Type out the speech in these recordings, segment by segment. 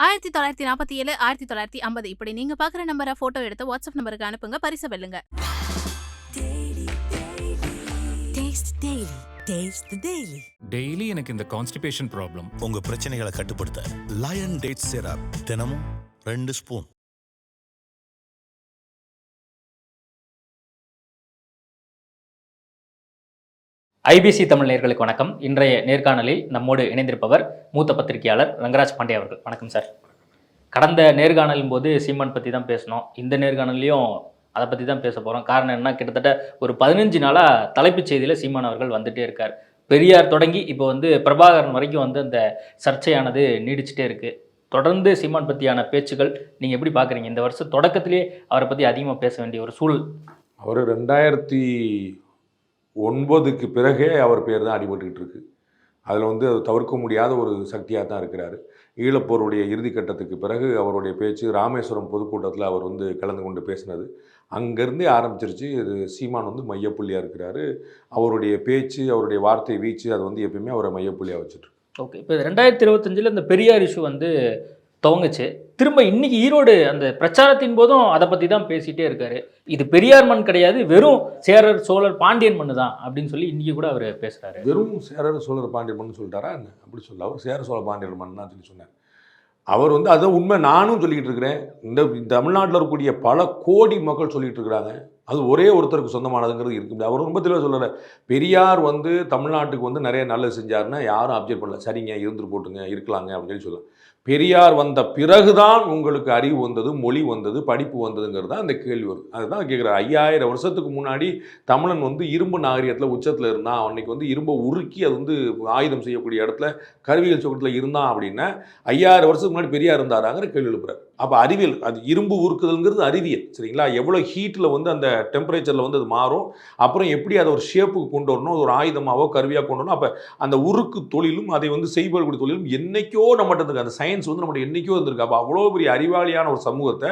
1947, 1950 இப்படி நீங்க பாக்குற நம்பரை போட்டோ எடுத்து வாட்ஸ்அப் நம்பருக்கு அனுப்புங்க, பரிசு வெல்லுங்க. டெய்லி எனக்கு இந்த கான்ஸ்டிபேஷன் ப்ராப்ளம். உங்க பிரச்சனைகளை கட்டுப்படுத்த லயன் டேட் சிரப் தினமும் 2 ஸ்பூன். ஐபிசி தமிழ் நேயர்களுக்கு வணக்கம். இன்றைய நேர்காணலில் நம்மோடு இணைந்திருப்பவர் மூத்த பத்திரிகையாளர் ரங்கராஜ் பாண்டே அவர்கள். வணக்கம் சார். கடந்த நேர்காணலின் போது சீமான் பற்றி தான் பேசணும், இந்த நேர்காணலையும் அதை பற்றி தான் பேச போகிறோம். காரணம் என்ன, கிட்டத்தட்ட ஒரு 15 நாளாக தலைப்புச் செய்தியில் சீமான் அவர்கள் வந்துட்டே இருக்கார். பெரியார் தொடங்கி இப்போ பிரபாகரன் வரைக்கும் அந்த சர்ச்சையானது நீடிச்சுட்டே இருக்குது. தொடர்ந்து சீமான் பற்றியான பேச்சுகள் நீங்கள் எப்படி பார்க்குறீங்க? இந்த வருஷம் தொடக்கத்திலே அவரை பற்றி அதிகமாக பேச வேண்டிய ஒரு சூழல். அவர் 2009க்கு பிறகே அவர் பேர் தான் அடிபட்டுக்கிட்டு இருக்கு. அதில் அது தவிர்க்க முடியாத ஒரு சக்தியாக தான் இருக்கிறார். ஈழப்போருடைய இறுதி கட்டத்துக்கு பிறகு அவருடைய பேச்சு ராமேஸ்வரம் பொதுக்கூட்டத்தில் அவர் கலந்து கொண்டு பேசினது அங்கேருந்தே ஆரம்பிச்சிருச்சு. இது சீமான் மையப்புள்ளியாக இருக்கிறாரு. அவருடைய பேச்சு, அவருடைய வார்த்தை வீச்சு அது எப்பயுமே அவரை மையப்புள்ளியாக வச்சுட்டு. ஓகே, இப்போ 2025 இந்த பெரியார் இஷ்யூ துவங்குச்சு. திரும்ப இன்னைக்கு ஈரோடு அந்த பிரச்சாரத்தின் போதும் அதை பற்றி தான் பேசிகிட்டே இருக்காரு. இது பெரியார் மண் கிடையாது, வெறும் சேரர் சோழர் பாண்டியன் மண்ணு தான் அப்படின்னு சொல்லி இன்றைக்கி கூட அவர் பேசுகிறாரு. வெறும் சேரர் சோழர் பாண்டியன் மண் சொல்லிட்டாரா என்ன? அப்படி சொல்ல, அவர் சேர சோழ பாண்டியன் மண் தான் சொல்லி சொன்னார். அவர் அதுதான் உண்மை. நானும் சொல்லிக்கிட்டு இருக்கிறேன். இந்த தமிழ்நாட்டில் இருக்கக்கூடிய பல கோடி மக்கள் சொல்லிகிட்டு இருக்கிறாங்க. அது ஒரே ஒருத்தருக்கு சொந்தமானதுங்கிறது இருக்குது. அவர் ரொம்ப தெளிவாக சொல்கிறார். பெரியார் தமிழ்நாட்டுக்கு நிறைய நல்லது செஞ்சாருன்னா யாரும் அப்ஜெக்ட் பண்ணல. சரிங்க, இருந்துட்டு போட்டுங்க, இருக்கலாங்க அப்படின்னு சொல்லலாம். பெரியார் வந்த பிறகுதான் உங்களுக்கு அறிவு வந்தது, மொழி வந்தது, படிப்பு வந்ததுங்கிறது தான் அந்த கேள்வி வருது. அதுதான் கேட்குறாரு. 5000 வருஷத்துக்கு முன்னாடி தமிழன் இரும்பு நாகரிகத்தில் உச்சத்தில் இருந்தான். அன்னைக்கு இரும்பை உருக்கி அது ஆயுதம் செய்யக்கூடிய இடத்துல கருவியல் சொக்கத்தில் இருந்தான் அப்படின்னா 5000 வருஷத்துக்கு முன்னாடி பெரியார் இருந்தாராங்கிற கேள்வி எழுப்புறாரு. அப்போ அறிவியல், அது இரும்பு உருக்குதல்ங்கிறது அறிவியல், சரிங்களா? எவ்வளோ ஹீட்டில் அந்த டெம்பரேச்சரில் அது மாறும், அப்புறம் எப்படி அதை ஒரு ஷேப்புக்கு கொண்டு வரணும், ஒரு ஆயுதமாவோ கருவியாக கொண்டு வரணும். அப்போ அந்த உருக்கு தொழிலும் அதை செய்பவர்களுடைய தொழிலும் என்னைக்கோ நம்மகிட்ட இருக்கு. அந்த சயின்ஸ் நம்மகிட்ட என்னைக்கோ இருந்திருக்கு. அப்போ அவ்வளோ பெரிய அறிவாளியான ஒரு சமூகத்தை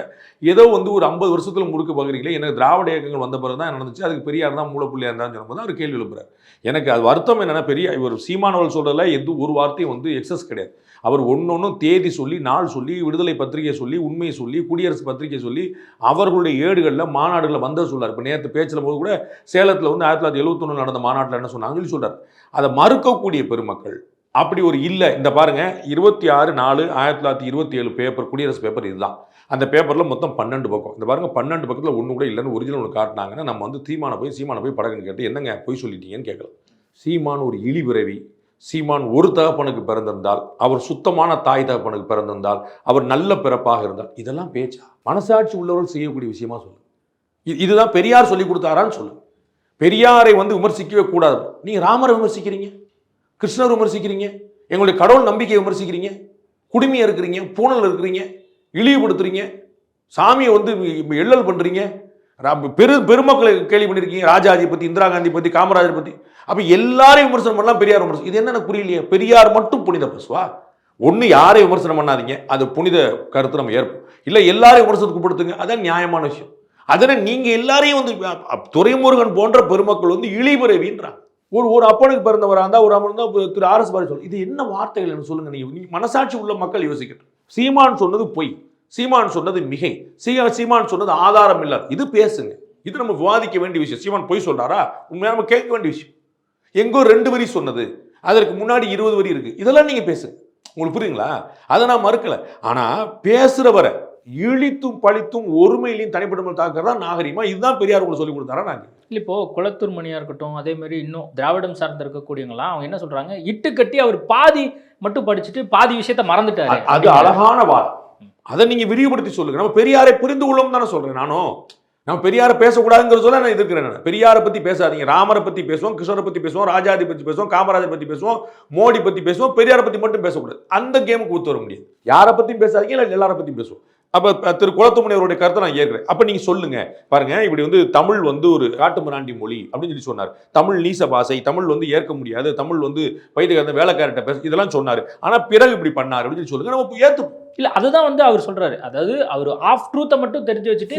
ஏதோ ஒரு 50 வருஷத்தில் முறுக்க பார்க்குறீங்களே. எனக்கு திராவிட இயக்கங்கள் வந்த பிறகு தான் நடந்துச்சு, அதுக்கு பெரியார் தான் மூலப்புள்ளியாக இருந்தான்னு சொல்லும்போது தான் ஒரு கேள்வி எழுப்புறாரு. எனக்கு அது வருத்தம் என்னென்னா, இவர் சீமானவர்கள் சொல்கிறதுல ஒரு வார்த்தையும் எக்ஸஸ் கிடையாது. அவர் ஒன்னொன்னும் தேதி சொல்லி, நாள் சொல்லி, விடுதலை பத்திரிகை சொல்லி, உண்மை சொல்லி, குடியரசு பத்திரிகை சொல்லி, அவர்களுடைய ஏடுகளில் மாநாடுகளில் வந்தது சொல்லார். இப்போ நேற்று பேச்சில் போது கூட சேலத்தில் 1971 நடந்த மாநாட்டில் என்ன சொன்னாங்கன்னு சொல்கிறார். அதை மறுக்கக்கூடிய பெருமக்கள் அப்படி ஒரு இல்லை. இந்த பாருங்க, 26/4/1927 பேப்பர், குடியரசு பேப்பர் இதுதான். அந்த பேப்பரில் மொத்தம் 12 பக்கம். இந்த பாருங்க, 12 பக்கத்தில் ஒன்று கூட இல்லைன்னு ஒரிஜினல் ஒன்று காட்டினாங்கன்னா நம்ம சீமானை போய் படகுன்னு கேட்டு என்னங்க போய் சொல்லிட்டீங்கன்னு கேட்கலாம். சீமான் ஒரு இழிபிறவி. சீமான் ஒரு தகப்பனுக்கு பிறந்திருந்தால், அவர் சுத்தமான தாய் தகப்பனுக்கு பிறந்திருந்தால், அவர் நல்ல பிறப்பாக இருந்தால், இதெல்லாம் பேச்சா? மனசாட்சி உள்ளவர்கள் செய்யக்கூடிய விஷயமா சொல்லு. இதுதான் பெரியார் சொல்லி கொடுத்தாரான்னு சொல்லு. பெரியாரை விமர்சிக்கவே கூடாது. நீங்கள் ராமரை விமர்சிக்கிறீங்க, கிருஷ்ணர் விமர்சிக்கிறீங்க, எங்களுடைய கடவுள் நம்பிக்கையை விமர்சிக்கிறீங்க, குடுமையை இருக்கிறீங்க, பூனல் இருக்கிறீங்க, இழிவுபடுத்துறீங்க, சாமியை எள்ளல் பண்ணுறீங்க, பெருமக்களை கேள்வி பண்ணியிருக்கீங்க, ராஜாஜி பற்றி, இந்திரா காந்தி பற்றி, காமராஜர் பற்றி. அப்போ எல்லாரையும் விமர்சனம் பண்ணலாம், பெரியார் விமர்சனம். இது என்ன புரியலையே? பெரியார் மட்டும் புனித பசுவா? ஒன்று யாரை விமர்சனம் பண்ணாதீங்க, அது புனித கருத்து நம்ம ஏற்போம். இல்லை எல்லாரையும் விமர்சனத்துக்கு படுத்துங்க, அதான் நியாயமான விஷயம். அதனால் நீங்கள் எல்லாரையும் துரைமுருகன் போன்ற பெருமக்கள் இழிபிறவின்றாங்க. ஒரு அப்பனுக்கு பிறந்தவராக இருந்தால், ஒரு அமர்ந்தா திரு RS பாரதி சொல்லு. இது என்ன வார்த்தைகள் என்று சொல்லுங்க. நீங்கள் மனசாட்சி உள்ள மக்கள் யோசிக்கட்டும். சீமான் சொன்னது பொய், சீமான் சொன்னது மிகை, சீமான் சொன்னது ஆதாரம் இல்லாது. இது பேசுங்க, இது நம்ம விவாதிக்க வேண்டிய விஷயம். சீமான் பொய் சொல்றாரா? உண்மையாக நம்ம கேட்க வேண்டிய விஷயம். எங்கோ 2 வரி சொன்னது, அதற்கு முன்னாடி 20 வரி இருக்கு. இதெல்லாம் நீங்க பேசுங்க, உங்களுக்கு புரியுங்களா? அதை நான் மறுக்கல. ஆனா பேசுறவரை இழித்தும் பழித்தும் ஒருமையிலையும் தனிப்பட்ட தாக்குறதா நாகரிகமா? இதுதான் பெரியார் உங்களுக்கு சொல்லி கொடுத்தாரா? நாங்க இல்லை, இப்போ குளத்தூர் மணியா இருக்கட்டும், அதே மாதிரி இன்னும் திராவிடம் சார்ந்து இருக்கக்கூடியவங்களாம் அவங்க என்ன சொல்றாங்க, இட்டு கட்டி அவர் பாதி மட்டும் படிச்சுட்டு பாதி விஷயத்த மறந்துட்டாரு. அது அழகான வாதம். அதை நீங்க விரிவுபடுத்தி சொல்லுங்க. நம்ம பெரியாரை புரிந்து கொள்ளும் தானே சொல்றேன். நம்ம பெரியாரை பேசக்கூடாதுங்கிற சொல்ல நான் இருக்கிறேன். பெரியாரை பத்தி பேசாதீங்க. ராமரை பத்தி பேசுவோம், கிருஷ்ணரை பத்தி பேசுவோம், ராஜாதி பத்தி பேசுவோம், காமராஜர் பத்தி பேசுவோம், மோடி பத்தி பேசுவோம், பெரியாரை பத்தி மட்டும் பேசக்கூடாது. அந்த கேமுக்கு ஒத்து வர முடியாது. யாரை பத்தியும் பேசாதீங்க, இல்லை எல்லாரை பத்தியும் பேசுவோம். அப்போ திரு குளத்துமணி அவருடைய கருத்தை நான் ஏற்கிறேன். அப்போ நீங்கள் சொல்லுங்க, பாருங்க, இப்படி தமிழ் ஒரு காட்டுமிராண்டி மொழி அப்படின்னு சொல்லி சொன்னார். தமிழ் நீச பாசை, தமிழ் ஏற்க முடியாது, தமிழ் பைத்தியக்கார வேலைக்காரட்ட பேச, இதெல்லாம் சொன்னார். ஆனால் பிறகு இப்படி பண்ணார் அப்படின்னு சொல்லி சொல்லுங்க, நம்ம ஏற்றுப்போம். இல்லை, அதுதான் அவர் சொல்றாரு. அதாவது அவர் ஆஃப் ட்ரூத்தை மட்டும் தெரிஞ்சு வச்சுட்டு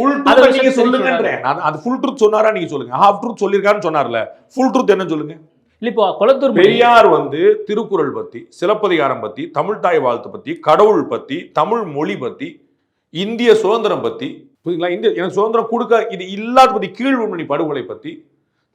நீங்க சொல்லுங்கன்றேன். அது ஃபுல் ட்ரூத் சொன்னாரா? நீங்க சொல்லுங்க. ஹாஃப் ட்ரூத் சொல்லியிருக்காருன்னு சொன்னார்ல, ஃபுல் ட்ரூத் என்ன சொல்லுங்க. இல்ல இப்போ குளத்தூர் பெரியார் வந்து திருக்குறள் பத்தி, சிலப்பதிகாரம் பத்தி, தமிழ்தாய் வாழ்த்து பத்தி, கடவுள் பத்தி, தமிழ் மொழி பத்தி, இந்திய சுதந்திரம் பத்தி, புரியுங்களா? இந்திய எனக்கு சுதந்திரம் கொடுக்க இது இல்லாத பத்தி, கீழ்வன்மணி படுகொலை பத்தி,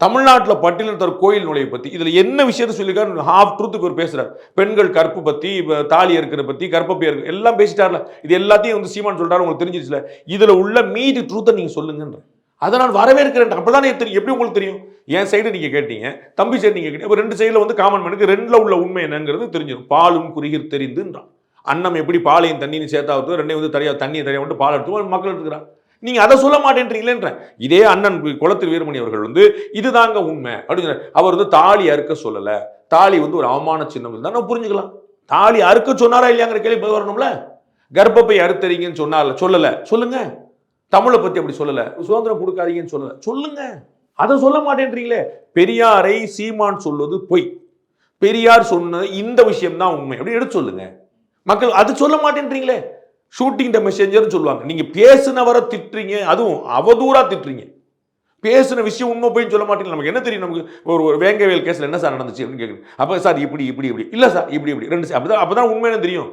தமிழ்நாட்டில் பட்டியலினத்தர் கோயில் நுழைவை பத்தி, இதுல என்ன விஷயத்த சொல்லியிருக்காரு? ஹாஃப் ட்ரூத்துக்கு ஒரு பேசுறாரு. பெண்கள் கற்பு பத்தி, தாலி இருக்கிற பத்தி, கற்பப்பை எல்லாம் பேசிட்டார்ல. இது எல்லாத்தையும் வந்து சீமான் சொல்றாரு, உங்களுக்கு தெரிஞ்சிச்சுல. இதுல உள்ள மீதி ட்ரூத்தை நீங்க சொல்லுங்கன்ற. அதை நான் வரவேற்கிறேன். அப்பதான் தெரியும். எப்படி உங்களுக்கு தெரியும்? என் சைடு நீங்க கேட்டீங்க, தம்பி சைடு நீங்க கேட்டீங்க. ரெண்டு சைடுல வந்து காமன் மேனுக்கு ரெண்டுல உள்ள உண்மை என்னங்கிறது தெரிஞ்சிடும். பாலும் குறுகிர் தெரிந்துன்றான். அன்னம் எப்படி பாலையும் தண்ணியும் சேர்த்தாவது ரெண்டையும் வந்து தண்ணியை தனியாக வந்து பால் எடுத்து மக்கள் எடுத்துக்கிறான். நீங்க அதை சொல்ல மாட்டேன்றீங்களேன்ற. இதே அண்ணன் குளத்தூர் வீரமணி அவர்கள் வந்து இதுதாங்க உண்மை அப்படின்னு அவர் வந்து தாலி அறுக்க சொல்லல. தாலி வந்து ஒரு அவமான சின்னம் தான் நம்ம புரிஞ்சுக்கலாம். தாலி அறுக்க சொன்னாரா இல்லையாங்கிற கேள்வி வரணும்ல. கர்ப்பப்பை அறுத்தறீங்கன்னு சொன்னார்ல, சொல்லல. சொல்லுங்க. தமிழை பத்தி அப்படி சொல்லல. சுதந்திரம் கொடுக்காதீங்கன்னு சொல்லல. சொல்லுங்க. அதை சொல்ல மாட்டேன்றீங்களே. பெரியாரை சீமான் சொல்வது பொய். பெரியார் சொன்ன இந்த விஷயம் தான் உண்மை அப்படி எடுத்து சொல்லுங்க. மக்கள் அது சொல்ல மாட்டேன்றீங்களே. ஷூட்டிங் த மெசேஞ்சர்னு சொல்லுவாங்க. நீங்க பேசுனவரை திட்டுறீங்க, அதுவும் அவதூறா திட்டுறீங்க. பேசுன விஷயம் உண்மை போய் சொல்ல மாட்டீங்க. நமக்கு என்ன தெரியும்? நமக்கு ஒரு வேங்கவேல் கேஸ்ல என்ன சார் நடந்துச்சு அப்படின்னு கேட்குறேன். அப்ப சார் இப்படி இப்படி இப்படி இல்ல சார் இப்படி இப்படி ரெண்டு அப்பதான் உண்மைன்னு தெரியும்.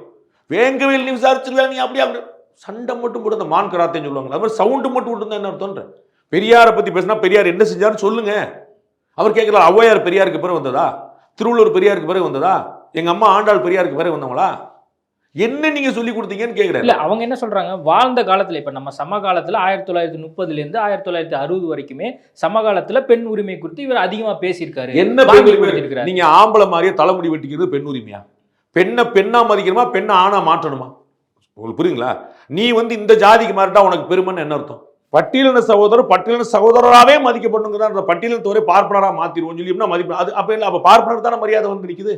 வேங்கவேல் நீ விசாரிச்சிருக்கா, நீ அப்படி அப்படி சண்டை மட்டும் போட்டு அந்த மான் கராத்தேன்னு சொல்லுவாங்க. அது மாதிரி சவுண்டு மட்டும் விட்டு என்ன அர்த்தம்ன்ற. பெரியாரை பத்தி பேசினா பெரியார் என்ன செஞ்சாருன்னு சொல்லுங்க. அவர் கேட்கலாம், ஔவையார் பெரியாருக்கு பிறகு வந்ததா? திருவள்ளுவர் பெரியாருக்கு பிறகு வந்ததா? எங்க அம்மா ஆண்டாள் பெரியாருக்கு பிறகு வந்தவங்களா? என்ன நீங்க சொல்லி கொடுத்தீங்கன்னு கேக்குறேன். இல்ல அவங்க என்ன சொல்றாங்க, வாழ்ந்த காலத்துல இப்ப நம்ம சமகாலத்துல 1930ல இருந்து 1960 வரைக்குமே சமகாலத்துல பெண் உரிமை குறித்து இவர் அதிகமா பேசியிருக்காரு. என்ன பெண் உரிமை? நீங்க ஆம்பளை மாதிரியே தலைமுடி வெட்டிக்கிறது பெண் உரிமையா? பெண்ணை பெண்ணா மதிக்கணுமா, பெண்ணை ஆணா மாற்றணுமா? உங்களுக்கு புரியுங்களா? நீ வந்து இந்த ஜாதிக்கு மாறிட்டா உனக்கு பெருமைன்னு என்ன அர்த்தம்? பட்டியலின சகோதரர் பட்டியலின சகோதரராகவே மதிக்கப்படுங்கிறதா. பட்டியலினத்தவரை பார்ப்பனரா மாத்திருவோம் சொல்லி மதிப்பு. அது அப்ப இல்லை, அப்ப பார்ப்பனர் தானே மரியாதை வந்து நிற்குது.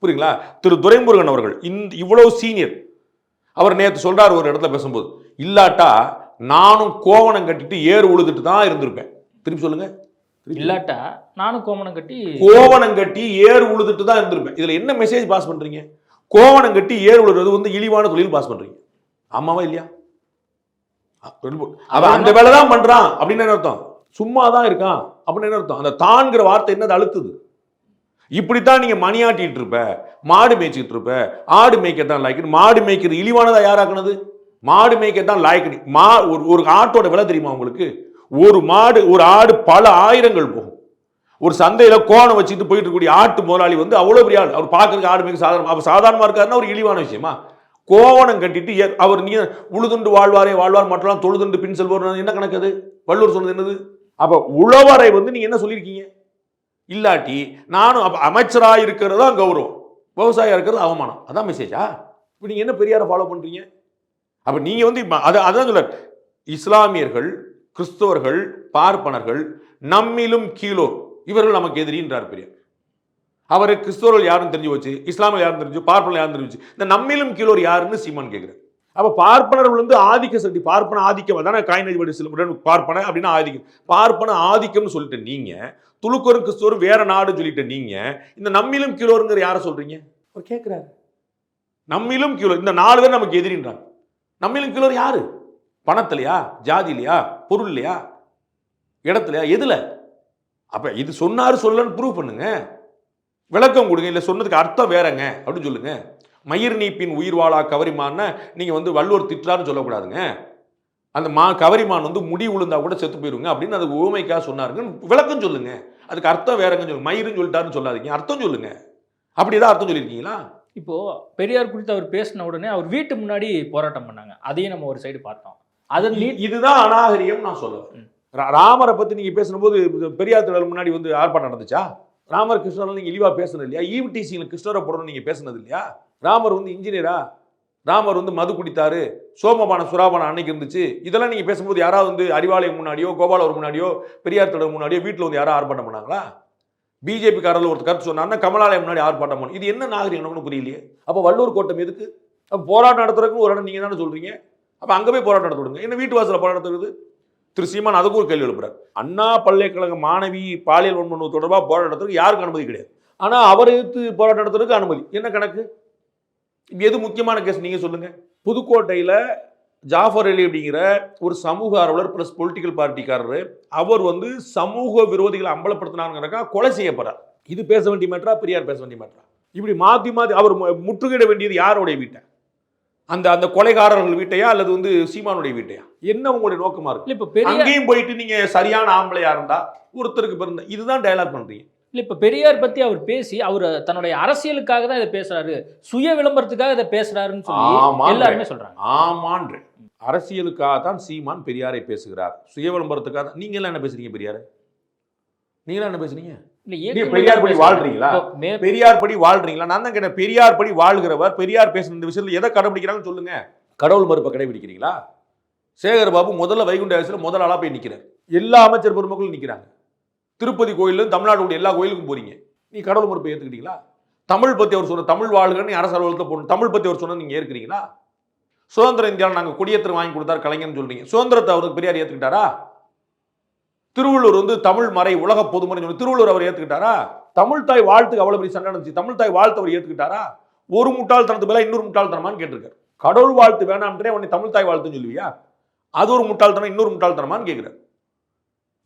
புரியுங்களா? திரு துரைமுருகன் அவர்கள் இவ்வளவு சீனியர். அவர் நேற்று சொல்றாரு ஒரு இடத்துல பேசும்போது, இல்லாட்டா நானும் கோவணம் கட்டிட்டு ஏறு உழுதுட்டு தான் இருந்திருப்பேன். திருப்பி சொல்லுங்க. இல்லாட்டா நானும் கோவணம் கட்டி ஏறு உழுதுட்டு தான் இருந்திருப்பேன். இதுல என்ன மெசேஜ் பாஸ் பண்றீங்க? கோவணம் கட்டி ஏறு உழுறது வந்து இழிவான தொழில் பாஸ் பண்றீங்க. ஆமாவா இல்லையா? அவன் அந்த வேலை தான் பண்றான் அப்படின்னு என்ன அர்த்தம்? சும்மா தான் இருக்கான் அப்படின்னு என்ன அர்த்தம்? அந்த தான்கிற வார்த்தை என்னது அழுத்துது. இப்படித்தான் நீங்க மணியாட்டிட்டு இருப்ப, மாடு மேய்ச்சிட்டு இருப்ப. ஆடு மேய்க்கத்தான் லாய்க்கு. மாடு மேய்க்கிறது இழிவானதா யாராக்குனது? மாடு மேய்க்கத்தான் லாய்க்கு. ஒரு ஆட்டோட விலை தெரியுமா உங்களுக்கு? ஒரு மாடு ஒரு ஆடு பல ஆயிரங்கள் போகும். ஒரு சந்தையில கோணம் வச்சுட்டு போயிட்டு இருக்கக்கூடிய ஆட்டு முதலாளி வந்து அவ்வளவு பெரிய ஆள். அவர் பார்க்கறதுக்கு ஆடு மேய்க்க சாதாரண, அவர் சாதாரணமா இருக்காருன்னா ஒரு இழிவான விஷயமா? கோவணம் கட்டிட்டு அவர் நீங்க உழுதுண்டு வாழ்வாரே வாழ்வார் மற்றெல்லாம் தொழுதுண்டு பின் செல்வோர் என்ன கணக்கு? அது வள்ளுவர் சொன்னது என்னது? அப்ப உழவரை வந்து நீங்க என்ன சொல்லியிருக்கீங்க? இல்லாட்டி நானும் அமைச்சராக இருக்கிறதா கௌரவம், விவசாயியா இருக்கிறது அவமானம். அதான் மெசேஜா? இப்போ நீங்க என்ன பெரியாரை ஃபாலோ பண்றீங்க? அப்ப நீங்க வந்து அதான் சொல்ல, இஸ்லாமியர்கள், கிறிஸ்தவர்கள், பார்ப்பனர்கள் நம்மிலும் கீழோர், இவர்கள் நமக்கு எதிரின்றார் பெரியார். அவர் கிறிஸ்தவர்கள் யாருன்னு தெரிஞ்சு வச்சு, இஸ்லாமியர்கள் யாருன்னு தெரிஞ்சு, பார்ப்பனர் யாருன்னு தெரிஞ்சு, இந்த நம்மிலும் கீழோர் யாருன்னு சீமான் கேட்கிறார். அப்ப பார்ப்பனர்கள் வந்து ஆதிக்க சக்தி, பார்ப்பன ஆதிக்கம். அதான காயினேஜ் பார்ப்பன அப்படின்னா ஆதிக்கம். பார்ப்பன ஆதிக்கம்னு சொல்லிட்டு நீங்க, துளுக்கரும் கிறிஸ்துவரும் வேற நாடு சொல்லிட்டு நீங்க இந்த நம்மிலும் கீழோருங்கிற யாரை சொல்றீங்க? அவர் கேட்கிறாரு. நம்மிலும் கீழோர், இந்த 4 பேர் நமக்கு எதிரின்றாங்க. நம்மிலும் கீழோர் யாரு? பணத்திலையா, ஜாதிலையா, பொருள்லையா, இடத்துலையா, எதுல? அப்ப இது சொன்னாரு சொல்லன்னு ப்ரூவ் பண்ணுங்க, விளக்கம் கொடுங்க. இல்ல சொன்னதுக்கு அர்த்தம் வேறங்க அப்படின்னு சொல்லுங்க. மயிர் நீப்பின் உயிர் வாழா கவரிமான நீங்க வந்து வள்ளுவர் திட்டுறாருன்னு சொல்லக்கூடாதுங்க. அந்த கவரிமான் வந்து முடி உளுந்தா கூட செத்து போயிருங்க அப்படின்னு அது ஓமைக்கா சொன்னாருங்க. விளக்கம் சொல்லுங்க. அதுக்கு அர்த்தம் வேறங்க சொல்லுங்க. மயிர்னு சொல்லிட்டாருன்னு சொல்லாதீங்க, அர்த்தம் சொல்லுங்க. அப்படிதான் அர்த்தம் சொல்லியிருக்கீங்களா? இப்போ பெரியார் குறித்து அவர் பேசின உடனே அவர் வீட்டு முன்னாடி போராட்டம் பண்ணாங்க. அதையும் நம்ம ஒரு சைடு பார்த்தோம். இதுதான் அநாகரியம் நான் சொல்லுவேன். ராமரை பத்தி நீங்க பேசும்போது பெரியார் திடல் முன்னாடி வந்து ஆர்ப்பாட்டம் நடந்துச்சா? ராமர் கிருஷ்ணர் நீங்க இழிவா பேசுனது இல்லையா? ஈவ்டிசியில் கிருஷ்ணரை போடணும் நீங்க பேசுனது இல்லையா? ராமர் வந்து இன்ஜினியரா? ராமர் வந்து மது குடித்தாரு, சோமபான சுராபானம் அன்னைக்கு இருந்துச்சு. இதெல்லாம் நீங்க பேசும்போது யாராவது வந்து அறிவாலயம் முன்னாடியோ, கோபாலவர் முன்னாடியோ, பெரியார் திடல் முன்னாடியோ வீட்டில் வந்து யாராவது ஆர்ப்பாட்டம் பண்ணாங்களா? பிஜேபி காரர்கள் ஒரு கருத்து சொன்னாருன்னா கமலாலயம் முன்னாடி ஆர்ப்பாட்டம் பண்ணும். இது என்ன நாகரிகம் புரியலையே. அப்ப வள்ளூர் கோட்டம் எதுக்கு? அப்ப போராட்டம் நடத்துறதுக்கு ஒரு இடம் நீங்க தானே சொல்றீங்க. அப்ப அங்க போய் போராட்டம் நடத்துடுங்க. என்ன வீட்டு வாசல போராட்டம் நடத்துறது? திரு சீமான் அதுக்கு ஒரு கேள்வி எழுப்புறாரு. அண்ணா பல்கலைக்கழக மாணவி பாலியல் வன்முறை தொடர்பாக போராட்டம் நடத்துறதுக்கு யாருக்கு அனுமதி கிடையாது. ஆனா அவர் எதிர்த்து போராட்டம் நடத்துறதுக்கு அனுமதி. என்ன கணக்கு? எது முக்கியமான கேஸ் நீங்க சொல்லுங்க. புதுக்கோட்டையில ஜாஃபர் அலி அப்படிங்கிற ஒரு சமூக ஆர்வலர் பிளஸ் பொலிட்டிக்கல் பார்ட்டிக்காரரு, அவர் வந்து சமூக விரோதிகளை அம்பலப்படுத்தினாருங்கிறக்கா கொலை செய்யப்படுறார். இது பேச வேண்டிய மேட்டரா, பெரியார் பேச வேண்டிய மேட்டரா? இப்படி மாற்றி மாற்றி அவர் முற்றுகையிட வேண்டியது யாருடைய வீட்டை? அந்த அந்த கொலைகாரர்கள் வீட்டையா அல்லது வந்து சீமானுடைய வீட்டையா? என்ன உங்களுடைய நோக்கமா இருக்கு? இல்ல இப்ப பெரியார் அங்கேயும் போயிட்டு நீங்க சரியான ஆம்பளையா இருந்தா ஒருத்தருக்கு பிறந்த இதுதான் டயலாக் பண்றீங்க. இல்ல இப்ப பெரியார் பத்தி அவர் பேசி அவர் தன்னுடைய அரசியலுக்காக தான் இதை பேசுறாரு, சுய விளம்பரத்துக்காக இதை பேசுறாருன்னு சொல்லி எல்லாருமே சொல்றாங்க. ஆமான்று அரசியலுக்காக தான் சீமான் பெரியாரை பேசுகிறார், சுய விளம்பரத்துக்காக தான். நீங்க எல்லாம் என்ன பேசுறீங்க பெரியார்? நீங்க எல்லாம் என்ன பேசுறீங்க? இல்ல பெரியார் படி வாழ்றீங்களா? பெரியார் படி வாழ்றீங்களா? நான் தான் கேட்டேன், பெரியார் படி வாழ்கிறவர் பெரியார் பேசுற இந்த விஷயத்துல எதை கடைபிடிக்கிறாங்கன்னு சொல்லுங்க. கடவுள் மறுப்பை கடைபிடிக்கிறீங்களா? சேகர் பாபு முதல்ல வைகுண்ட ஏகாதசியில முதல் ஆளா போய் நிக்கிறார், எல்லா அமைச்சர் பெருமக்களும் நிக்கிறாங்க. திருப்பதி கோயிலும் தமிழ்நாடு எல்லா கோயிலுக்கும் போறீங்க, நீ கடவுள் மறுப்பை ஏத்துக்கிட்டீங்களா? தமிழ் பத்தி அவர் சொன்ன தமிழ் வாழ்கன்னு நீ அரசு அலுவலகத்தில் போகணும், தமிழ் பத்தி அவர் சொன்னது நீங்க ஏற்கிறீங்களா? சுதந்திர இந்தியாவில் நாங்கள் கொடியேற்றம் வாங்கி கொடுத்தார் கலைஞர்னு சொல்றீங்க, சுதந்திரத்தை அவருக்கு பெரியார் ஏத்துக்கிட்டாரா? திருவள்ளுவர் வந்து தமிழ் மறை உலக பொதுமறை சொல்லி திருவள்ளுவர் அவர் ஏத்துக்கிட்டாரா? தமிழ் தாய் வாழ்த்துக்கு அவ்வளவு பெரிய சண்டை நடந்துச்சு, தமிழ் தாய் வாழ்த்து அவர் ஏத்துக்கிட்டாரா? ஒரு முட்டாள்தனத்து மேல இன்னொரு முட்டாள்தனமான்னு கேட்டிருக்காரு. கடவுள் வாழ்த்து வேணாம்ன்றே உடனே தமிழ் தாய் வாழ்த்துன்னு சொல்லுவியா? அது ஒரு முட்டாள்தனம், இன்னொரு முட்டாள்தனமான்னு கேட்கிறார்.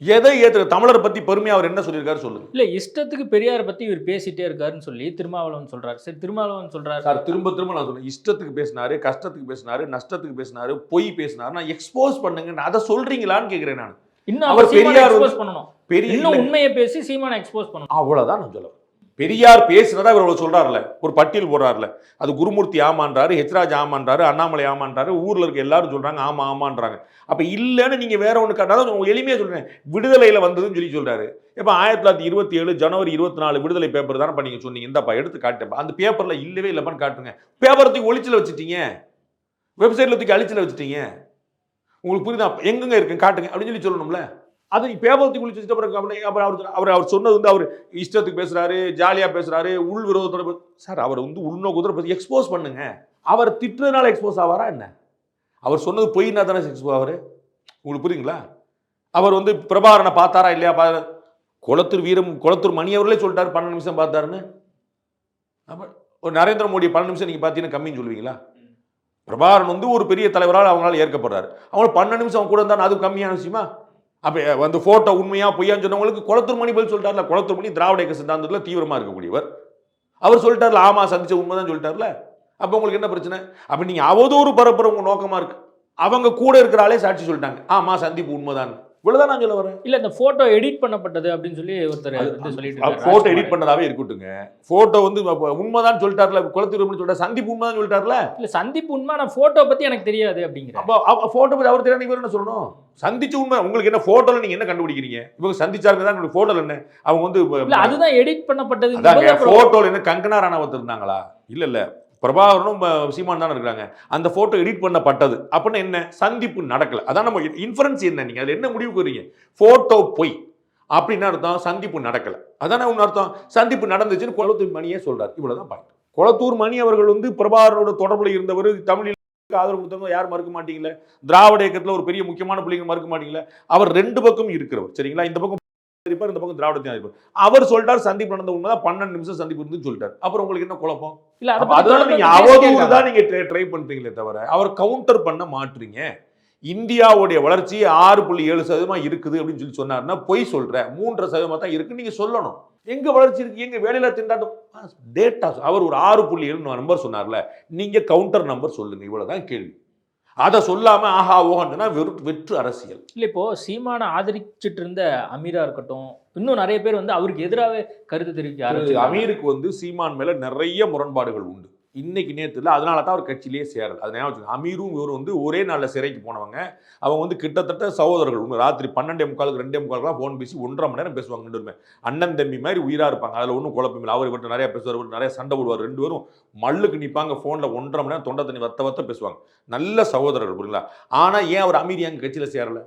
எதை ஏத்துக்க? தமிழரை பத்தி பெருமையா அவர் என்ன சொல்லியிருக்காரு சொல்லுங்க. இல்ல இஷ்டத்துக்கு பெரியாரை பத்தி இவர் பேசிட்டே இருக்காருன்னு சொல்லி திருமாவளவன் சொல்றாரு. சரி, திருமாவளவன் சொல்றாரு சார், திரும்ப திரும்ப நான் சொல்றேன், இஷ்டத்துக்கு பேசினாரு, கஷ்டத்துக்கு பேசினாரு, நஷ்டத்துக்கு பேசினாரு, பொய் பேசினாரு, நான் எக்ஸ்போஸ் பண்ணுங்க, அதை சொல்றீங்களான்னு கேட்கிறேன் நான். இன்னும் அவர் அவர் பெரியார் எக்ஸ்போஸ் பண்ணணும், பெரிய இன்னும் உண்மையை பேசி சீமானை எக்ஸ்போஸ் பண்ணணும். அவ்வளவுதான் நான் சொல்லுவேன். பெரியார் பேசினதா இவர் சொல்றாருல, ஒரு பட்டியல் போடுறாருல, அது குருமூர்த்தி ஆமான்றாரு, ஹெச்ராஜ் ஆமான்றாரு, அண்ணாமலை ஆமான்றாரு, ஊர்ல இருக்க எல்லாரும் சொல்றாங்க ஆமா ஆமான்றாங்க. அப்ப இல்லன்னு நீங்க வேற ஒண்ணு காட்டாலும் எளிமையா சொல்றேன், விடுதலையில வந்ததுன்னு சொல்லி சொல்றாரு. இப்ப 1927 ஜனவரி 24 விடுதலை பேப்பர் தானே நீங்க சொன்னீங்க, இந்தப்பா எடுத்து காட்டுப்பா. அந்த பேப்பர்ல இல்லவே இல்லப்பான்னு காட்டுங்க. பேப்பரை தூக்கி ஒளிச்சுல வச்சுட்டீங்க, வெப்சைட்ல தூக்கி அழிச்சுல வச்சுட்டீங்க. உங்களுக்கு புரியுதா? எங்கெங்க இருக்கு காட்டுங்க அப்படின்னு சொல்லி சொல்லணும்ல. அது பேப்பரத்துக்கு குளிச்சு வச்சுட்டு அப்புறம் அவர் சொன்னது வந்து அவர் இஷ்டத்துக்கு பேசுறாரு, ஜாலியா பேசுறாரு, உள் விரோதத்தோட. சார், அவர் வந்து உள்நோக்கத்தோட பேசி எக்ஸ்போஸ் பண்ணுங்க. அவர் திட்டுறதுனால எக்ஸ்போஸ் ஆவாரா என்ன? அவர் சொன்னது பொய்னா தானே எக்ஸ்போஸ் ஆவாரு. உங்களுக்கு புரியுங்களா? அவர் வந்து பிரபாகரனை பார்த்தாரா இல்லையா? குளத்தூர் மணி அவர்களே சொல்லிட்டாரு 12 நிமிஷம் பார்த்தாருன்னு. ஒரு நரேந்திர மோடி 12 நிமிஷம் நீங்க பார்த்தீங்கன்னா கம்மின்னு சொல்லுவீங்களா? பிரபாகரன் வந்து ஒரு பெரிய தலைவரால் அவங்களால ஏற்கப்படுறாரு, அவங்க 12 நிமிஷம் அவங்க கூட இருந்தாலும் அது கம்மியான விஷயமா? அப்போ அந்த ஃபோட்டோ உண்மையா பொய்யான்னு சொன்னவங்களுக்கு குளத்தூர் மணி பதில் சொல்லிட்டார்ல. குளத்தூர் மணி திராவிட இயக்க சித்தாந்தத்தில் தீவிரமாக இருக்கக்கூடியவர். அவர் சொல்லிட்டார்ல, ஆமா சந்திச்ச உண்மைதான் சொல்லிட்டார்ல. அப்போ உங்களுக்கு என்ன பிரச்சனை? அப்போ நீங்கள் அவதூறு பரப்புற உங்க நோக்கமாக இருக்கு. அவங்க கூட இருக்கிறாலே சாட்சி சொல்லிட்டாங்க, ஆமா சந்திப்பு உண்மைதான். இவ்வளவுதான் நான் சொல்ல வரேன். இல்ல இந்த போட்டோ எடிட் பண்ணப்பட்டது அப்படின்னு சொல்லி ஒருத்தர் வந்து சொல்லிட்டு இருக்காரு. போட்டோ எடிட் பண்ணதாவே இருக்கட்டுங்க, போட்டோ வந்து உண்மைதான் சொல்லிட்டார்ல, குளத்தூர் சொல்லிட்டார், சந்திப்பு உண்மைதான் சொல்லிட்டார்ல. இல்ல சந்திப்பு உண்மை, நான் போட்டோ பத்தி எனக்கு தெரியாது அப்படிங்கிற. அப்போ போட்டோ பத்தி அவர் தெரியாது, இவர் என்ன சொல்லணும்? சந்திச்ச உண்மை உங்களுக்கு என்ன? போட்டோல நீங்க என்ன கண்டுபிடிக்கிறீங்க? இவங்க சந்திச்சாருங்க தான், போட்டோல என்ன அவங்க வந்து அதுதான் எடிட் பண்ணப்பட்டது. போட்டோல என்ன கங்கனா ராணாவத் இருந்தாங்களா? இல்ல இல்ல, பிரபாகரனும் சீமான் தானே இருக்காங்க. அந்த போட்டோ எடிட் பண்ணப்பட்டது அப்படின்னா என்ன? சந்திப்பு நடக்கல. அதான் நம்ம இன்ஃபரன்ஸ் என்ன? நீங்க அதுல என்ன முடிவுக்கு வரீங்க? போட்டோ பொய் அப்படின்னு அர்த்தம், சந்திப்பு நடக்கல அதானே ஒன்று அர்த்தம். சந்திப்பு நடந்துச்சுன்னு குளத்தூர் மணியே சொல்றாரு. இவ்வளவுதான் பாயிண்ட். குளத்தூர் மணி அவர்கள் வந்து பிரபாகரனோட தொடர்புல இருந்தவர், தமிழில் ஆதரவு கொடுத்தவங்க யார் மறுக்க மாட்டீங்களே, திராவிட இயக்கத்துல ஒரு பெரிய முக்கியமான பிள்ளைங்க மறுக்க மாட்டீங்களே. அவர் ரெண்டு பக்கம் இருக்கிறவர், சரிங்களா? இந்த பக்கம் இருப்பார், இந்த பக்கம் திராவிடத்தையும் இருப்பார். அவர் சொல்லிட்டார் சந்திப்பு நடந்த உண்மைதான், 12 நிமிஷம் சந்திப்பு இருந்து சொல்லிட்டார். அப்புறம் உங்களுக்கு என்ன குழப்பம்? இல்ல அதனால நீங்க அவதூறு தான் நீங்க ட்ரை பண்றீங்களே தவிர அவர் கவுண்டர் பண்ண மாட்டீங்க. இந்தியாவுடைய வளர்ச்சி 6.7% இருக்குது அப்படின்னு சொல்லி சொன்னாருன்னா பொய் சொல்ற. 3% தான் இருக்கு நீங்க சொல்லணும். எங்க வளர்ச்சி இருக்கு, எங்க வேலையில திண்டாட்டம் டேட்டா. அவர் ஒரு 6.7 நம்பர் சொன்னார்ல, நீங்க கவுண்டர் நம்பர் சொல்லுங்க. இவ்வளவுதான் கேள்வி. அதை சொல்லாம ஆஹா ஓஹன்னா வெற்று அரசியல். இல்ல இப்போ சீமான ஆதரிச்சுட்டு இருந்த அமீரா இருக்கட்டும், இன்னும் நிறைய பேர் வந்து அவருக்கு எதிராகவே கருத்து தெரிவிக்க. அமீருக்கு வந்து சீமான் மேல நிறைய முரண்பாடுகள் உண்டு. இன்னைக்கு நேற்று இல்லை, அதனால தான் அவர் கட்சியிலேயே சேரல. அதனால அமீரும் இவரும் வந்து ஒரே நாளில் சிறைக்கு போனவங்க. அவங்க வந்து கிட்டத்தட்ட சகோதரர்கள். ராத்திரி 12:45 2:45 ஃபோன் பேசி 1.5 மணி நேரம் பேசுவாங்க. 2 பேருமே அண்ணன் தம்பி மாதிரி உயிராக இருப்பாங்க. அதில் ஒன்றும் குழப்பம் இல்லை. அவர் இவர்கிட்ட நிறைய பேசுவார், நிறைய சண்டை போடுவார். 2 பேரும் மல்லுக்கு நிற்பாங்க. ஃபோனில் 1.5 மணி நேரம் தொண்டை தண்ணி வத்த பேசுவாங்க. நல்ல சகோதரர்கள், புரியுங்களா? ஆனால் ஏன் அவர் அமீர் எங்கள் கட்சியில் சேரலை?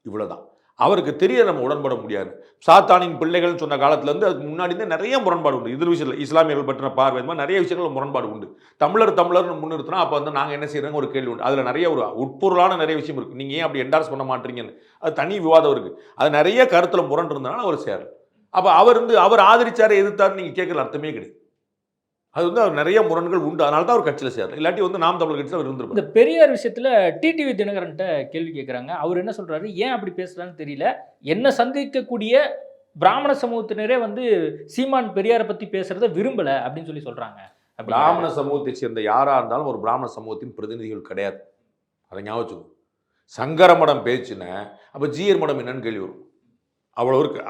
இவ்வளோதான். அவருக்கு தெரிய நம்ம உடன்பட முடியாது. சாத்தானின் பிள்ளைகள்னு சொன்ன காலத்துலேருந்து அதுக்கு முன்னாடி தான் நிறைய முரண்பாடு உண்டு. இது விஷயத்தில் இஸ்லாமியர்கள் பற்றின பார்வை மாதிரி நிறைய விஷயங்கள் முரண்பாடு உண்டு. தமிழர்னு முன்னிறுத்தினா அப்போ வந்து நாங்கள் என்ன செய்யறோங்க ஒரு கேள்வி உண்டு. அதில் நிறைய ஒரு உட்பொருளான நிறைய விஷயம் இருக்குது. நீங்கள் ஏன் அப்படி என்டார்ஸ் பண்ண மாட்டீங்கன்னு அது தனி விவாதம் இருக்குது. அது நிறைய கருத்தில் முரண் இருந்தனால அவர் சேரல். அப்போ அவர் வந்து அவர் ஆதரிச்சாரு எதிர்த்தாருன்னு நீங்கள் கேட்கல அர்த்தமே கிடையாது. அது வந்து அவர் நிறைய முரண்கள் உண்டு. அதனால தான் அவர் கட்சியில் சேரல. இல்லாட்டி வந்து நாம் தமிழர் கட்சியில் அவர் இருந்திருப்பார். இந்த பெரியார் விஷயத்துல டிடிவி தினகரன்ட்ட கேள்வி கேட்குறாங்க. அவர் என்ன சொல்றாரு, ஏன் அப்படி பேசுறான்னு தெரியல, என்ன சந்திக்கக்கூடிய பிராமண சமூகத்தினரே வந்து சீமான் பெரியாரை பத்தி பேசுறத விரும்பல அப்படின்னு சொல்லி சொல்றாங்க. பிராமண சமூகத்தை சேர்ந்த யாரா இருந்தாலும் ஒரு பிராமண சமூகத்தின் பிரதிநிதிகள் கிடையாது. அதை ஞாபகம். சங்கர மடம் பேச்சுன்னா அப்போ ஜீயர் மடம் என்னன்னு கேள்வி வரும். அவ்வளோ இருக்கு.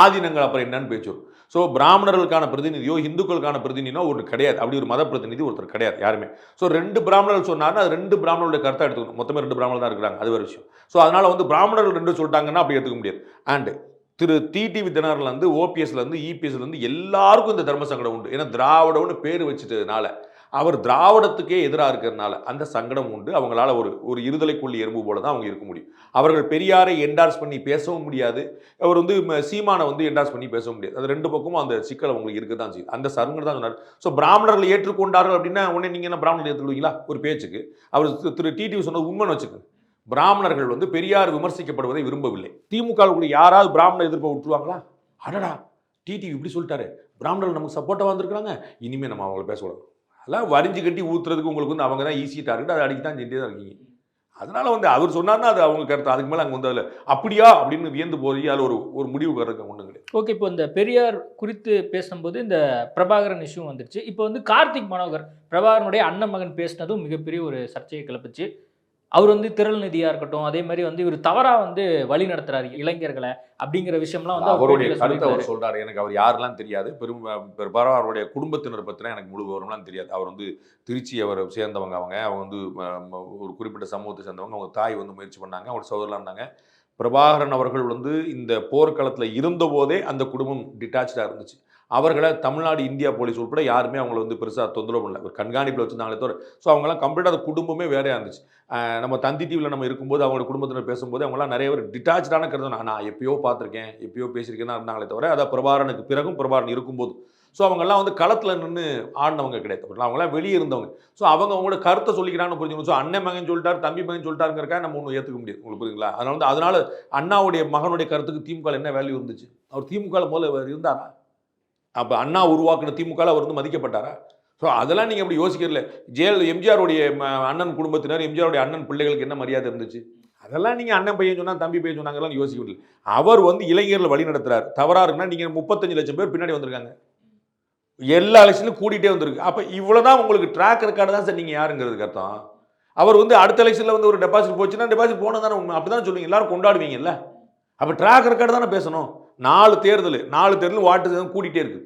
ஆதீனங்கள் அப்புறம் என்னன்னு பேச்சு வரும். ஸோ பிராமணர்களுக்கான பிரதிநிதியோ இந்துக்களுக்கான பிரதிநிதியோ ஒன்று கிடையாது. அப்படி ஒரு மத பிரதிநிதி ஒருத்தர் கிடையாது யாருமே. ஸோ 2 பிராமணர்கள் சொன்னார்னா அது 2 பிராமணர்களுடைய கருத்தை எடுத்துக்கணும். மொத்தமே 2 பிராமணர் தான் இருக்கிறாங்க, அது ஒரு விஷயம். ஸோ அதனால வந்து பிராமணர்கள் 2 சொல்லிட்டாங்கன்னா அப்படி எடுத்துக்க முடியாது. அண்ட் திரு டிடிவி தினகரன்லேருந்து ஓபிஎஸ்லேருந்து இபிஎஸ்லேருந்து எல்லாருக்கும் இந்த தர்ம சங்கடம் உண்டு. ஏன்னா திராவிடம்னு பேர் வச்சுட்டதுனால, அவர் திராவிடத்துக்கே எதிராக இருக்கிறதுனால அந்த சங்கடம் உண்டு. அவங்களால ஒரு இருதலைக்குள்ளி எறும்பு போல தான் அவங்க இருக்க முடியும். அவர்கள் பெரியாரை என்டார்ஸ் பண்ணி பேசவும் முடியாது. அவர் வந்து சீமானை வந்து என்டார்ஸ் பண்ணி பேசவும் முடியாது. அது 2 பக்கமும் அந்த சிக்கல் அவங்களுக்கு இருக்க தான் செய்யுது. அந்த சங்கடம் தான் சொன்னார். ஸோ பிராமணர்கள் ஏற்றுக்கொண்டார்கள் அப்படின்னா உடனே நீங்கள் என்ன பிராமணர்கள் ஏற்றுக்குவீங்களா ஒரு பேச்சுக்கு? அவர் திரு டிடிவி சொன்னது உண்மைன்னு வச்சுக்கோங்க. பிராமணர்கள் வந்து பெரியார் விமர்சிக்கப்படுவதை விரும்பவில்லை. திமுக யாராவது பிராமண எதிர்ப்பை விட்டுருவாங்களா? அடடா டிடிவி இப்படி சொல்லிட்டாரு, பிராமணர்கள் நமக்கு சப்போர்ட்டாக வந்திருக்காங்க, இனிமேல் நம்ம அவங்கள பேசக்கூடாது. அதெல்லாம் வரிஞ்சு கட்டி ஊத்துறதுக்கு உங்களுக்கு வந்து அவங்க தான் ஈஸி டார்கெட், அதை அடிக்க தான் செஞ்சே தான் இருக்கீங்க. அதனால வந்து அவர் சொன்னார்னா அது அவங்க கருத்து. அதுக்கு மேலே அங்கே வந்து அதில் அப்படியா அப்படின்னு வியந்து போய் அதில் ஒரு முடிவு கருத்து ஒன்றும் கிடையாது. ஓகே, இப்போ இந்த பெரியார் குறித்து பேசும்போது இந்த பிரபாகரன் இஷ்யூ வந்துருச்சு. இப்போ வந்து கார்த்திக் மனோகர் பிரபாகரனுடைய அண்ணன் மகன் பேசினதும் மிகப்பெரிய ஒரு சர்ச்சையை கிளப்பிச்சு. அவர் வந்து திரள் நிதியாக இருக்கட்டும், அதே மாதிரி வந்து இவர் தவறாக வந்து வழி நடத்துறாரு இளைஞர்களை அப்படிங்கிற விஷயம்லாம் வந்து அவருடைய கருத்தை அவர் சொல்றாரு. எனக்கு அவர் யாரெல்லாம் தெரியாது, அவருடைய குடும்பத்தினர் பற்றினா எனக்கு முழு விவரம்லாம் தெரியாது. அவர் வந்து திருச்சி அவர் சேர்ந்தவங்க, அவங்க வந்து ஒரு குறிப்பிட்ட சமூகத்தை சேர்ந்தவங்க. அவங்க தாய் வந்து முயற்சி பண்ணாங்க, அவங்க சகோதரலாம் இருந்தாங்க. பிரபாகரன் அவர்கள் வந்து இந்த போர்க்களத்தில் இருந்தபோதே அந்த குடும்பம் டிட்டாச்சாக இருந்துச்சு. அவர்களை தமிழ்நாடு இந்தியா போலீஸ் உட்பட யாருமே அவங்கள வந்து பெருசாக தொந்தரவு பண்ணல, ஒரு கண்காணிப்பில் வச்சுருந்தாங்களே தவிர. ஸோ அவங்களாம் கம்ப்ளீட்டாக அந்த குடும்பமே வேறையாக இருந்துச்சு. நம்ம தந்தி டிவியில் நம்ம இருக்கும்போது அவங்களோட குடும்பத்தினர் பேசும்போது அவங்களாம் நிறைய பேர் டிட்டாச்சான கருத்து நான் எப்பயோ பார்த்துருக்கேன், எப்பயோ பேசியிருக்கேன் தான் இருந்தாங்களே தவிர, அதை பிரபாகரனுக்கு பிறகும் பிரபாகரன் இருக்கும்போது ஸோ அவங்கெல்லாம் வந்து களத்தில் நின்று ஆடினவங்க கிடையாது. அவங்களாம் வெளியே இருந்தவங்க. ஸோ அவங்களோட கருத்தை சொல்லிக்கிறான்னு புரிஞ்சுக்கணும். ஸோ அண்ணன் மகன் சொல்லிட்டார், தம்பி மகன் சொல்லிட்டாருங்கிறக்காக நம்ம ஒன்றும் ஏற்றுக்க முடியாது. உங்களுக்கு புரியுதுங்களா? அதனால அண்ணாவுடைய மகனுடைய கருத்துக்கு திமுக என்ன வேல்யூ இருந்துச்சு? அவர் திமுக முதல்ல இருந்தாரா? அப்போ அண்ணா உருவாக்குன திமுக அவர் வந்து மதிக்கப்பட்டாரா? ஸோ அதெல்லாம் நீங்கள் அப்படி யோசிக்கிறல. எம்ஜிஆருடைய அண்ணன் குடும்பத்தினர், எம்ஜிஆருடைய அண்ணன் பிள்ளைகளுக்கு என்ன மரியாதை இருந்துச்சு? அதெல்லாம் நீங்கள் அண்ணன் பையன் சொன்னால் தம்பி பையன் சொன்னாங்கலாம் யோசிக்க முடியல. அவர் வந்து இளைஞர்களை வழி நடத்துறாரு. தவறாக இருக்குன்னா நீங்கள் 35 லட்சம் பேர் பின்னாடி வந்திருக்காங்க, எல்லா எலெக்ஷன்லையும் கூட்டிகிட்டே வந்திருக்கு. அப்போ இவ்வளோதான் உங்களுக்கு ட்ராக் ரெக்கார்டு தான் சார் நீங்கள் யாருங்கிறதுக்கு அர்த்தம். அவர் வந்து அடுத்த எலெக்ஷனில் வந்து ஒரு டெபாசிட் போச்சுன்னா டெபாசிட் போனது தானே உண்மை. அப்படி தானே சொல்லுவீங்க, எல்லாரும் கொண்டாடுவீங்கல்ல. அப்போ ட்ராக் ரெக்கார்டு தானே பேசணும். 4 தேர்தல் வாட்டு கூட்டிகிட்டே இருக்குது.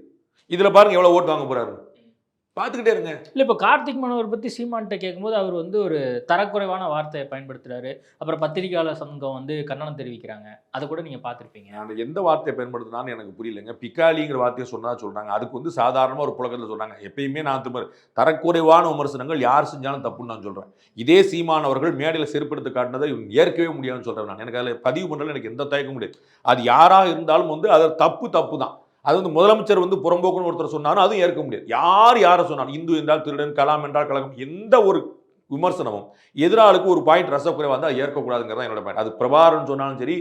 இதில் பாருங்கள் எவ்வளோ ஓட்டு வாங்க போகிறாரு, பார்த்துக்கிட்டே இருங்க. இல்லை, இப்போ கார்த்திக் மனோகர் பற்றி சீமான்கிட்ட கேட்கும்போது அவர் வந்து ஒரு தரக்குறைவான வார்த்தையை பயன்படுத்துகிறாரு. அப்புறம் பத்திரிகையாளர் சங்கம் வந்து கண்டனம் தெரிவிக்கிறாங்க, அதை கூட நீங்கள் பார்த்துருப்பீங்க. அந்த எந்த வார்த்தையை பயன்படுத்தினான்னு எனக்கு புரியலைங்க. பிக்காலிங்கிற வார்த்தையை சொன்னால் சொல்கிறாங்க, அதுக்கு வந்து சாதாரணமாக ஒரு புழக்கத்தில் சொல்கிறாங்க. எப்பயுமே நான் தரக்குறைவான விமர்சனங்கள் யார் செஞ்சாலும் தப்புன்னு நான் சொல்கிறேன். இதே சீமான் அவர்கள் மேடையில் செருப்படுத்தி காட்டினதை ஏற்கவே முடியாதுன்னு சொல்கிறேன் நான். எனக்கு அதில் பதிவு பண்ணுறது எனக்கு எந்த தயக்கம் முடியாது. அது யாராக இருந்தாலும் வந்து அது தப்பு தான். அது வந்து முதலமைச்சர் வந்து புறம்போக்குன்னு ஒருத்தர் சொன்னாலும் அதுவும் ஏற்க முடியாது. யாரை சொன்னாலும், இந்து என்றால் திருடன், கலாம் என்றால் கழகம், எந்த ஒரு விமர்சனமும் எதிராளுக்கு ஒரு பாயிண்ட் ரசக்குறைவாக இருந்தால் ஏற்கக்கூடாதுங்கிறதா என்னோட பாயிண்ட். அது பிரபாகரன் சொன்னாலும் சரி,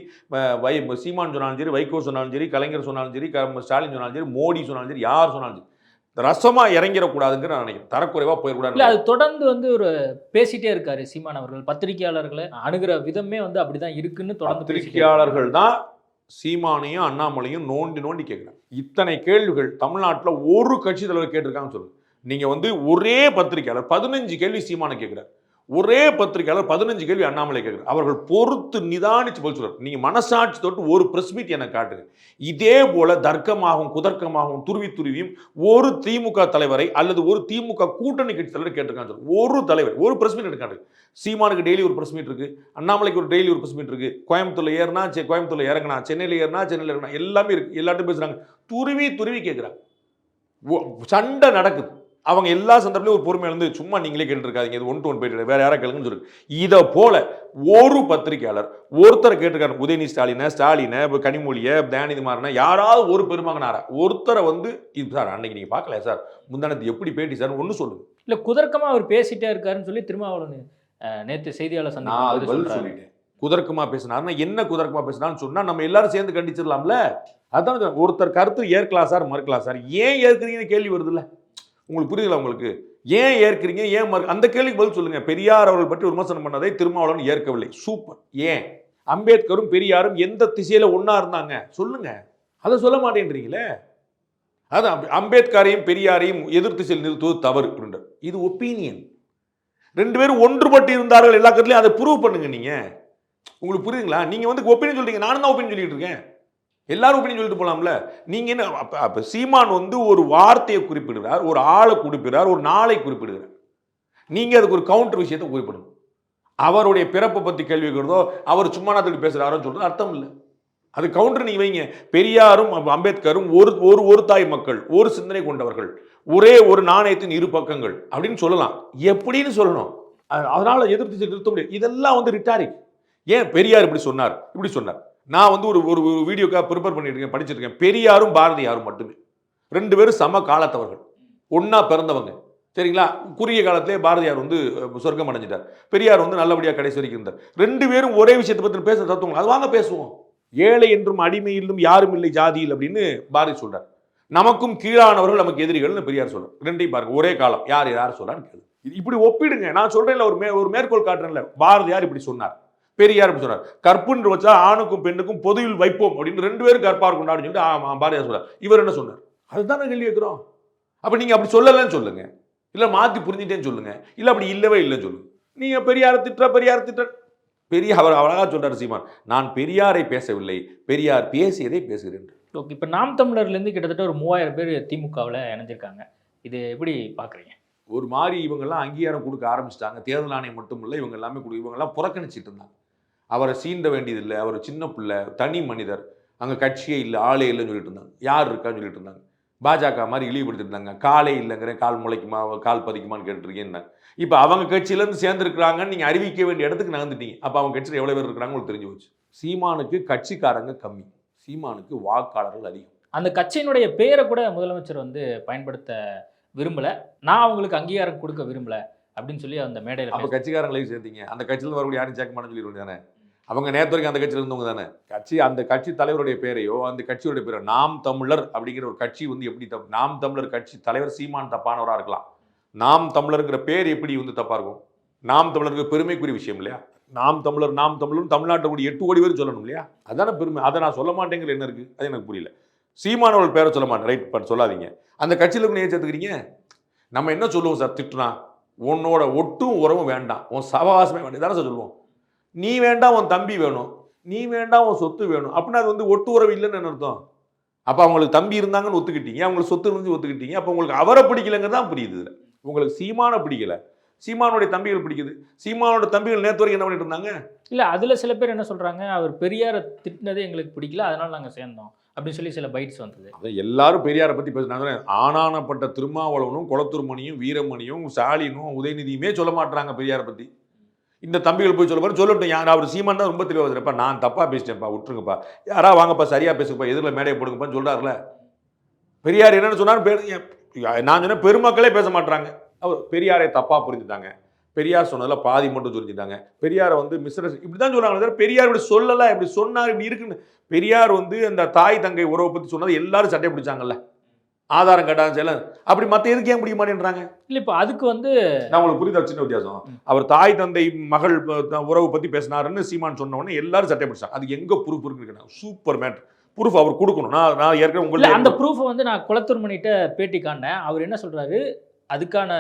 சீமான் சொன்னாலும் சரி, வைகோ சொன்னாலும் சரி, கலைஞர் சொன்னாலும் சரி, ஸ்டாலின் சொன்னாலும் சரி, மோடி சொன்னாலும் சரி, யார் சொன்னாலும் சரி, ரசமா இறங்கிடக்கூடாதுங்கிற நான் நினைக்கிறேன். தரக்குறைவா போயிடக்கூடாது. இல்லை, அது தொடர்ந்து வந்து ஒரு பேசிட்டே இருக்காரு சீமான் அவர்கள். பத்திரிகையாளர்களை அணுகிற விதமே வந்து அப்படிதான் இருக்குன்னு தொடர்ந்து. பத்திரிகையாளர்கள் தான் சீமானையும் அண்ணாமலையும் நோண்டி கேட்குறாங்க. இத்தனை கேள்விகள் தமிழ்நாட்டில் ஒரு கட்சி தலைவர் கேட்டிருக்காங்கன்னு சொல்லுங்க. நீங்கள் வந்து ஒரே பத்திரிகையாளர் 15 கேள்வி சீமானை கேட்குறாரு, ஒரே பத்திரிகையாளர் 15 கேள்வி அண்ணாமலை கேட்குறாரு. அவர்கள் பொறுத்து நிதானிச்சு பதில் சொல்றாரு. நீங்கள் மனசாட்சி தொட்டு ஒரு பிரஸ் மீட் எனக்கு காட்டுங்க. இதே போல தர்க்கமாகவும் குதர்க்கமாகவும் துருவியும் ஒரு திமுக தலைவரை அல்லது ஒரு திமுக கூட்டணி கட்சி தலைவர் கேட்டிருக்காங்க. ஒரு தலைவர் ஒரு பிரஸ் மீட் எடுக்காரு. சீமானுக்கு டெய்லி ஒரு பிரஸ் மீட் இருக்கு, அண்ணாமலைக்கு ஒரு டெய்லி ஒரு பிரஸ் மீட் இருக்கு. கோயம்புத்தூர்ல ஏறினா கோயம்புத்தூர்ல இறங்கினா, சென்னையில் ஏறினா சென்னையில் இறங்கினா, எல்லாமே இருக்கு. எல்லாத்தையும் பேசுறாங்க, துருவி கேட்குறாங்க. சண்டை நடக்குது. அவங்க எல்லா சந்தர்ப்பத்திலும் ஒரு பொறுமை இருந்து சும்மா நீங்களே கேட்டுருக்காதீங்க, இது 1 to 1 போயிட்டு வேற யாரா கேளுங்கன்னு சொல்லி. இதை போல ஒரு பத்திரிகையாளர் ஒருத்தரை கேட்டிருக்காரு. உதயநிதி ஸ்டாலினை கனிமொழியை தயாநிதி மாறனை யாராவது ஒரு பெருமகனாரா ஒருத்தரை வந்து இது சார் அன்னைக்கு நீங்க பார்க்கல சார், முந்தானத்து எப்படி பேட்டி சார் ஒன்று சொல்லுங்க. இல்லை, குதர்க்கமா அவர் பேசிட்டே இருக்காருன்னு சொல்லி திருமாவளவன் நேற்று செய்தியாளர் சொல்லிட்டேன். குதர்க்கமா பேசினாருன்னா என்ன குதர்க்கமா பேசினான்னு சொன்னா நம்ம எல்லாரும் சேர்ந்து கண்டிச்சிடலாம்ல. அதான் ஒருத்தர் கருத்து ஏற்கலாம் சார், மறுக்கலாம் சார். ஏன் ஏற்கிறீங்கன்னு கேள்வி வருது இல்ல, உங்களுக்கு புரியுதுல? உங்களுக்கு ஏன் ஏற்கிறீங்க, ஏன் அந்த கேள்விக்கு பதில் சொல்லுங்க. பெரியார் அவர்கள் பற்றி விமர்சனம் பண்ணதை திருமாவளவன் ஏற்கவில்லை. சூப்பர். ஏன்? அம்பேத்கரும் பெரியாரும் எந்த திசையில ஒன்னா இருந்தாங்க சொல்லுங்க. அதை சொல்ல மாட்டேன்றீங்களே. அதான் அம்பேத்கரையும் பெரியாரையும் எதிர்த்து செல் நிறுத்துவது தவறு அப்படின்றார். இது ஒப்பீனியன். 2 பேரும் ஒன்றுபட்டு இருந்தார்கள் எல்லா கருத்துலையும், அதை ப்ரூவ் பண்ணுங்க. நீங்க உங்களுக்கு புரியுதுங்களா? நீங்க வந்து ஒப்பீனியன் சொல்றீங்க, நானும் தான் ஒப்பீனியன் சொல்லிட்டு இருக்கேன். எல்லாரும் ஒப்பீனியன் சொல்லிட்டு போலாம்ல. நீங்க என்ன அப்ப சீமான் வந்து ஒரு வார்த்தையை குறிப்பிடுகிறார், ஒரு ஆளை குறிப்பிடுறார், ஒரு நாளை குறிப்பிடுகிறார். நீங்க அதுக்கு ஒரு கவுண்டர் விஷயத்தை குறிப்பிடணும். அவருடைய பிறப்பை பத்தி கேள்வி கேட்கிறதோ, அவர் சும்மா நான் பேசுறாரோன்னு சொல்றது அர்த்தம் இல்லை. அது கவுண்டர் நீங்க வைங்க. பெரியாரும் அம்பேத்கரும் ஒரு தாய் மக்கள், ஒரு சிந்தனை கொண்டவர்கள், ஒரே ஒரு நாணயத்தின் இரு பக்கங்கள் அப்படின்னு சொல்லலாம். எப்படின்னு சொல்லணும். அதனால எதிர்த்து நிறுத்த முடியாது. இதெல்லாம் வந்து ரிட்டாரிக். ஏன் பெரியார் இப்படி சொன்னார், இப்படி சொன்னார்? நான் வந்து ஒரு வீடியோக்காக ப்ரிப்பேர் பண்ணிட்டு இருக்கேன், படிச்சுட்டு இருக்கேன். பெரியாரும் பாரதியாரும் மட்டுமே 2 பேரும் சம காலத்தவர்கள், ஒன்னா பிறந்தவங்க. சரிங்களா? குறுகிய காலத்திலே பாரதியார் வந்து சொர்க்கம் அடைஞ்சிட்டார், பெரியார் வந்து நல்லபடியாக கடைசி வரைக்கும் இருந்தார். 2 பேரும் ஒரே விஷயத்தை பற்றி பேச தத்துவம். அது வாங்க பேசுவோம். ஏழை என்றும் அடிமை என்றும் யாரும் இல்லை ஜாதியில் அப்படின்னு பாரதி சொல்றார். நமக்கும் கீழானவர்கள் நமக்கு எதிரிகள்னு பெரியார் சொல்றார். 2ஐயும் பாருங்க, ஒரே காலம். யார் சொல்றான்னு கேளு. இப்படி ஒப்பிடுங்க. நான் சொல்றேன்ல, ஒரு மேற்கோள் காட்டுறேன்ல. பாரதியார் இப்படி சொன்னார், பெரியார் இப்படி சொன்னார். கற்புன்னு வச்சா ஆணுக்கும் பெண்ணுக்கும் பொதுவில் வைப்போம் அப்படின்னு 2 பேரும் கற்பார் கொண்டாடு சொல்லிட்டு பாரதியார் சொல்றார். இவர் என்ன சொன்னார்? அதுதான் கேள்வி கேட்கிறோம். அப்ப நீங்க அப்படி சொல்லலன்னு சொல்லுங்க, இல்ல மாத்தி புரிஞ்சுட்டேன்னு சொல்லுங்க, இல்ல அப்படி இல்லவே இல்லைன்னு சொல்லுங்க. நீங்க பெரியார் திட்ட பெரியார் அவர் அழகா சொல்றாரு சீமான், நான் பெரியாரை பேசவில்லை, பெரியார் பேசியதை பேசுகிறேன். ஓகே, இப்போ நாம் தமிழர்லேருந்து கிட்டத்தட்ட ஒரு 3000 பேர் திமுகவில் இணைஞ்சிருக்காங்க. இது எப்படி பார்க்குறீங்க? ஒரு மாதிரி இவங்கெல்லாம் அங்கீகாரம் கொடுக்க ஆரம்பிச்சிட்டாங்க. தேர்தல் ஆணையம் மட்டும் இல்லை, இவங்க எல்லாமே இவங்கெல்லாம் புறக்கணிச்சிட்டு இருந்தாங்க. அவரை சீண்ட வேண்டியதில்லை, அவர் சின்ன பிள்ளை, தனி மனிதர், அங்கே கட்சியே இல்லை, ஆளே இல்லைன்னு சொல்லிட்டு இருந்தாங்க. யார் இருக்கான்னு சொல்லிட்டு இருந்தாங்க. பாஜக மாதிரி இழிவுபடுத்திட்டு இருந்தாங்க. காலே இல்லைங்கிறேன், கால் முளைக்குமா, கால் பதிக்குமான்னு கேட்டுருக்கேன். இப்போ அவங்க கட்சியிலேருந்து சேர்ந்துருக்குறாங்கன்னு நீங்கள் அறிவிக்க வேண்டிய இடத்துக்கு நகர்ந்துட்டீங்க. அப்போ அவங்க கட்சியில் எவ்வளோ பேர் இருக்கிறாங்க உங்களுக்கு தெரிஞ்சு போச்சு. சீமானுக்கு கட்சிக்காரங்க கம்மி, சீமானுக்கு வாக்காளர்கள் அதிகம். அந்த கட்சியினுடைய பேரை கூட முதலமைச்சர் வந்து பயன்படுத்த விரும்பலை, நான் அவங்களுக்கு அங்கீகாரம் கொடுக்க விரும்பலை அப்படின்னு சொல்லி அந்த மேடையில். அப்போ கட்சிக்காரங்களையும் சேர்த்தீங்க. அந்த கட்சியில் வரக்கூடிய யாரும் சேர்க்க மாட்டேன்னு சொல்லிடுவோம் தானே. அவங்க நேற்று வரைக்கும் அந்த கட்சியில் இருந்தவங்க தானே. அந்த கட்சி தலைவருடைய பேரையோ அந்த கட்சியுடைய பேரோ, நாம் தமிழர் அப்படிங்கிற ஒரு கட்சி வந்து எப்படி நாம் தமிழர் கட்சி தலைவர் சீமான் தப்பானவராக இருக்கலாம். நாம் தமிழருங்கிற பேர் எப்படி வந்து தப்பா இருக்கும்? நாம் தமிழருக்கு பெருமைக்குரிய விஷயம் இல்லையா? நாம் தமிழர் தமிழ்நாட்டில் கூடிய 8 கோடி பேர் சொல்லணும் இல்லையா? அதான பெருமை. அதை நான் சொல்ல மாட்டேங்கிற என்ன இருக்கு? அது எனக்கு புரியல. சீமானவர்கள் பேரை சொல்ல மாட்டேன், ரைட் சொல்லாதீங்க. அந்த கட்சியில் நீங்க சேர்த்துக்கிறீங்க. நம்ம என்ன சொல்லுவோம் சார்? திட்டுனா உன்னோட ஒட்டும் உறவும் வேண்டாம், உன் சவகாசமே வேண்டாம் தானே சார் சொல்லுவோம். நீ வேண்டாம் உன் தம்பி வேணும், நீ வேண்டாம் உன் சொத்து வேணும் அப்படின்னா அது வந்து ஒட்டு உறவு இல்லைன்னு என்ன அர்த்தம்? அப்போ அவங்களுக்கு தம்பி இருந்தாங்கன்னு ஒத்துக்கிட்டீங்க, அவங்களுக்கு சொத்து இருந்து ஒத்துக்கிட்டீங்க. அப்போ உங்களுக்கு அவரை பிடிக்கலங்கிறது தான் புரியுது. உங்களுக்கு சீமானை பிடிக்கல, சீமானுடைய தம்பிகள் பிடிக்குது. சீமானோட தம்பிகள் நேற்று வரைக்கும் என்ன பண்ணிட்டு இருந்தாங்க? இல்லை, அதில் சில பேர் என்ன சொல்கிறாங்க, அவர் பெரியாரை திட்டினதே எங்களுக்கு பிடிக்கல, அதனால நாங்கள் சேர்ந்தோம் அப்படின்னு சொல்லி சில பைட்ஸ் வந்தது. அதை எல்லாரும் பெரியாரை பற்றி பேசுனாங்க. ஆனானப்பட்ட திருமாவளவனும் குளத்தூர்மணியும் வீரமணியும் ஸ்டாலினும் உதயநிதியுமே சொல்ல மாட்டாங்க பெரியாரை பற்றி. இந்த தம்பிகள் போய் சொல்ல போகிற சொல்லட்டும். யார் அவர் சீமான் தான் ரொம்ப தெளிவாக வச்சுருப்பா, நான் தப்பாக பேசிட்டேன்ப்பா, விட்டுருங்கப்பா, யாரா வாங்கப்பா சரியாக பேசுப்பா, எதிரில் மேடையை போடுங்கப்பான்னு சொல்கிறார்ல. பெரியார் என்னென்னு சொன்னாலும் நான் சொன்ன பெருமக்களே பேச மாட்டாங்க. அவர் பெரியாரை தப்பாக புரிஞ்சுட்டாங்க. பெரியார் சொன்னதில் பாதி மட்டும் சொல்லிட்டாங்க. பெரியாரை வந்து மிஸ்டர் இப்படி தான் சொல்கிறாங்க. பெரியார் இப்படி சொல்லலை, இப்படி சொன்னார், இப்படி இருக்குன்னு. பெரியார் வந்து அந்த தாய் தங்கை உறவை பற்றி சொன்னது எல்லாரும் சட்டை பிடிச்சாங்கல்ல, ஆதாரம் கேட்டாங்க செய்யல. அப்படி மற்ற எதுக்கு ஏன் பிடிக்க மாட்டேன்றாங்க? இல்லை, இப்போ அதுக்கு வந்து நான் உங்களுக்கு புரியுதா சின்ன வித்தியாசம். அவர் தாய் தந்தை மகள் உறவு பற்றி பேசினாருன்னு சீமான் சொன்ன உடனே எல்லாரும் சட்டை பிடிச்சாங்க. அதுக்கு எங்கே ப்ரூஃப் இருக்குன்னு சூப்பர் மேட் ப்ரூஃப் அவர் கொடுக்கணும். நான் ஏற்கனவே உங்களுக்கு அந்த ப்ரூஃபை வந்து நான் குளத்தூர்மணிகிட்ட பேட்டி காணேன். அவர் என்ன சொல்கிறாரு, அதுக்கான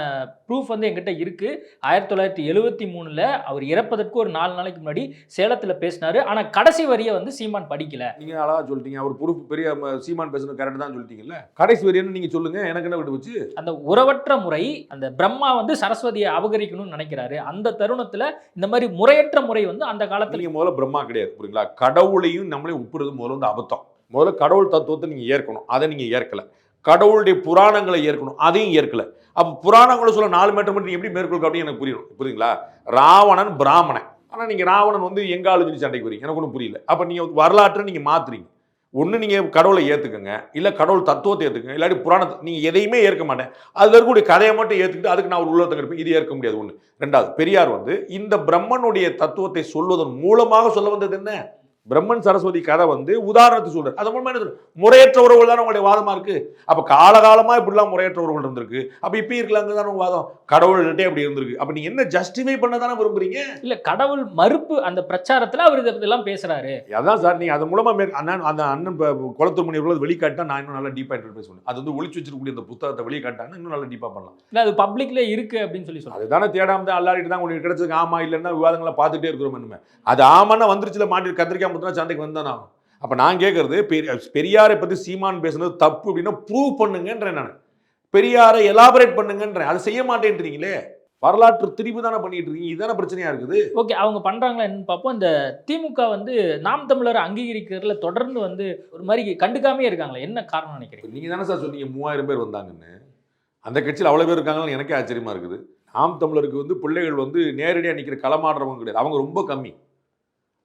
ப்ரூஃப் வந்து என்கிட்ட இருக்குது. 1973 அவர் இறப்பதற்கு ஒரு 4 நாளைக்கு முன்னாடி சேலத்தில் பேசினார். ஆனால் கடைசி வரியை வந்து சீமான் படிக்கல. நீங்கள் அழகாக சொல்லிட்டீங்க. அவர் ப்ரூஃப் பெரிய சீமான் பேசுறது கரெக்ட் தான் சொல்லிட்டீங்கல்ல. கடைசி வரியன்னு நீங்கள் சொல்லுங்கள், எனக்கு என்ன விட்டு வச்சு. அந்த உறவற்ற முறை, அந்த பிரம்மா வந்து சரஸ்வதியை அபகரிக்கணும்னு நினைக்கிறாரு. அந்த தருணத்தில் இந்த மாதிரி முறையற்ற முறை வந்து அந்த காலத்தில். நீங்கள் முதல்ல பிரம்மா கிடையாது, புரியுங்களா? கடவுளையும் நம்மளே ஒப்புறது முதல்ல வந்து அபத்தம். முதல்ல கடவுள் தத்துவத்தை நீங்கள் ஏற்கணும், அதை நீங்கள் ஏற்கலை. கடவுளுடைய புராணங்களை ஏற்கணும், அதையும் ஏற்கலை. அப்போ புராணங்களை சொல்ல 4 மீட்டர் மட்டும் எப்படி மேற்கொள்க அப்படின்னு எனக்கு புரியணும், புரியுங்களா? ராவணன் பிராமணன், ஆனால் நீங்கள் ராவணன் வந்து எங்காலும் சொல்லி சண்டைக்கு வரீங்க, எனக்கு ஒன்றும் புரியல. அப்போ நீங்கள் வரலாற்றை நீங்கள் மாற்றுறீங்க. ஒன்று நீங்கள் கடவுளை ஏற்றுக்கங்க, இல்லை கடவுள் தத்துவத்தை ஏற்றுக்கங்க, இல்லாட்டி புராணத்தை. நீங்கள் எதையுமே ஏற்க மாட்டேன், அதில் இருக்கக்கூடிய கதையை மட்டும் ஏற்றுக்கிட்டு அதுக்கு நான் ஒரு உள்ளத்தை இருப்பேன், இது ஏற்க முடியாது. ஒன்று. 2வது, பெரியார் வந்து இந்த பிரம்மனுடைய தத்துவத்தை சொல்வதன் மூலமாக சொல்ல வந்தது என்ன? பிரம்மன் சரஸ்வதி கதை வந்து உதாரணத்துக்கு சொல்றாரு. அது மூலமா என்ன முறையற்ற உறவுகள் தானே உங்களுடைய வாதமா இருக்கு. அப்ப காலகாலமா இப்படிலாம் முறையற்ற உறவுகள் இருந்திருக்கு. அப்ப இப்பயும் இருக்கலாங்க தானே உங்க வாதம். கடவுள்கிட்டே அப்படி இருந்திருக்கு. அப்ப நீங்க என்ன ஜஸ்டிஃபை பண்ண தானே விரும்புறீங்க? இல்ல கடவுள் மறுப்பு அந்த பிரச்சாரத்துல அவர் இதெல்லாம் பேசுறாரு. அதான் சார், நீங்க அது மூலமா அந்த அண்ணன் குளத்தூர் மணி அவர்கள் வெளிக்காட்டா நான் இன்னும் நல்லா டீப்பா இன்டர்பிரேட் பண்ணுவேன். அது வந்து ஒளிச்சு வச்சிருக்கக்கூடிய அந்த புத்தகத்தை வெளிக்காட்டாங்கன்னா இன்னும் நல்லா டீப்பா பண்ணலாம். இல்ல அது பப்ளிக்ல இருக்கு அப்படின்னு சொல்லி சொல்றாரு. அதுதானே தேடாம தான் அல்லாடிட்டு தான் உங்களுக்கு கிடைச்சதுக்கு ஆமா இல்லைன்னா விவாதங்களை பார்த்துட்டே இருக்கிறோம். என்னமே அது ஆமான்னா வந்துருச்சுல மாட்டி கத்திரிக்காய் முத்தினா சண்டைக்கு வந்தானா. அப்ப நான் கேட்கறது பெரியாரை பத்தி சீமான் பேசுனது தப்பு அப்படின்னா ப்ரூவ் பண்ணுங்கன்றேன். நான் பெரியாரை எலாபரேட் பண்ணுங்கன்றேன். அதை செய்ய மாட்டேன்றீங்களே. வரலாற்று திரிவு தானே பண்ணிட்டு இருக்கீங்க. இதுதானே பிரச்சனையா இருக்குது. ஓகே, அவங்க பண்றாங்களா என்னன்னு பார்ப்போம். இந்த திமுக வந்து நாம் தமிழர் அங்கீகரிக்கிறதுல தொடர்ந்து வந்து ஒரு மாதிரி கண்டுக்காமே இருக்காங்களே, என்ன காரணம் நினைக்கிறீங்க? நீங்க தானே சார் சொன்னீங்க 3000 பேர் வந்தாங்கன்னு. அந்த கட்சியில் அவ்வளோ பேர் இருக்காங்கன்னு எனக்கே ஆச்சரியமா இருக்குது. நாம் தமிழருக்கு வந்து பிள்ளைகள் வந்து நேரடியாக நிற்கிற களமாடுறவங்க கிடையாது. அவங்க ரொம்ப கம்மி.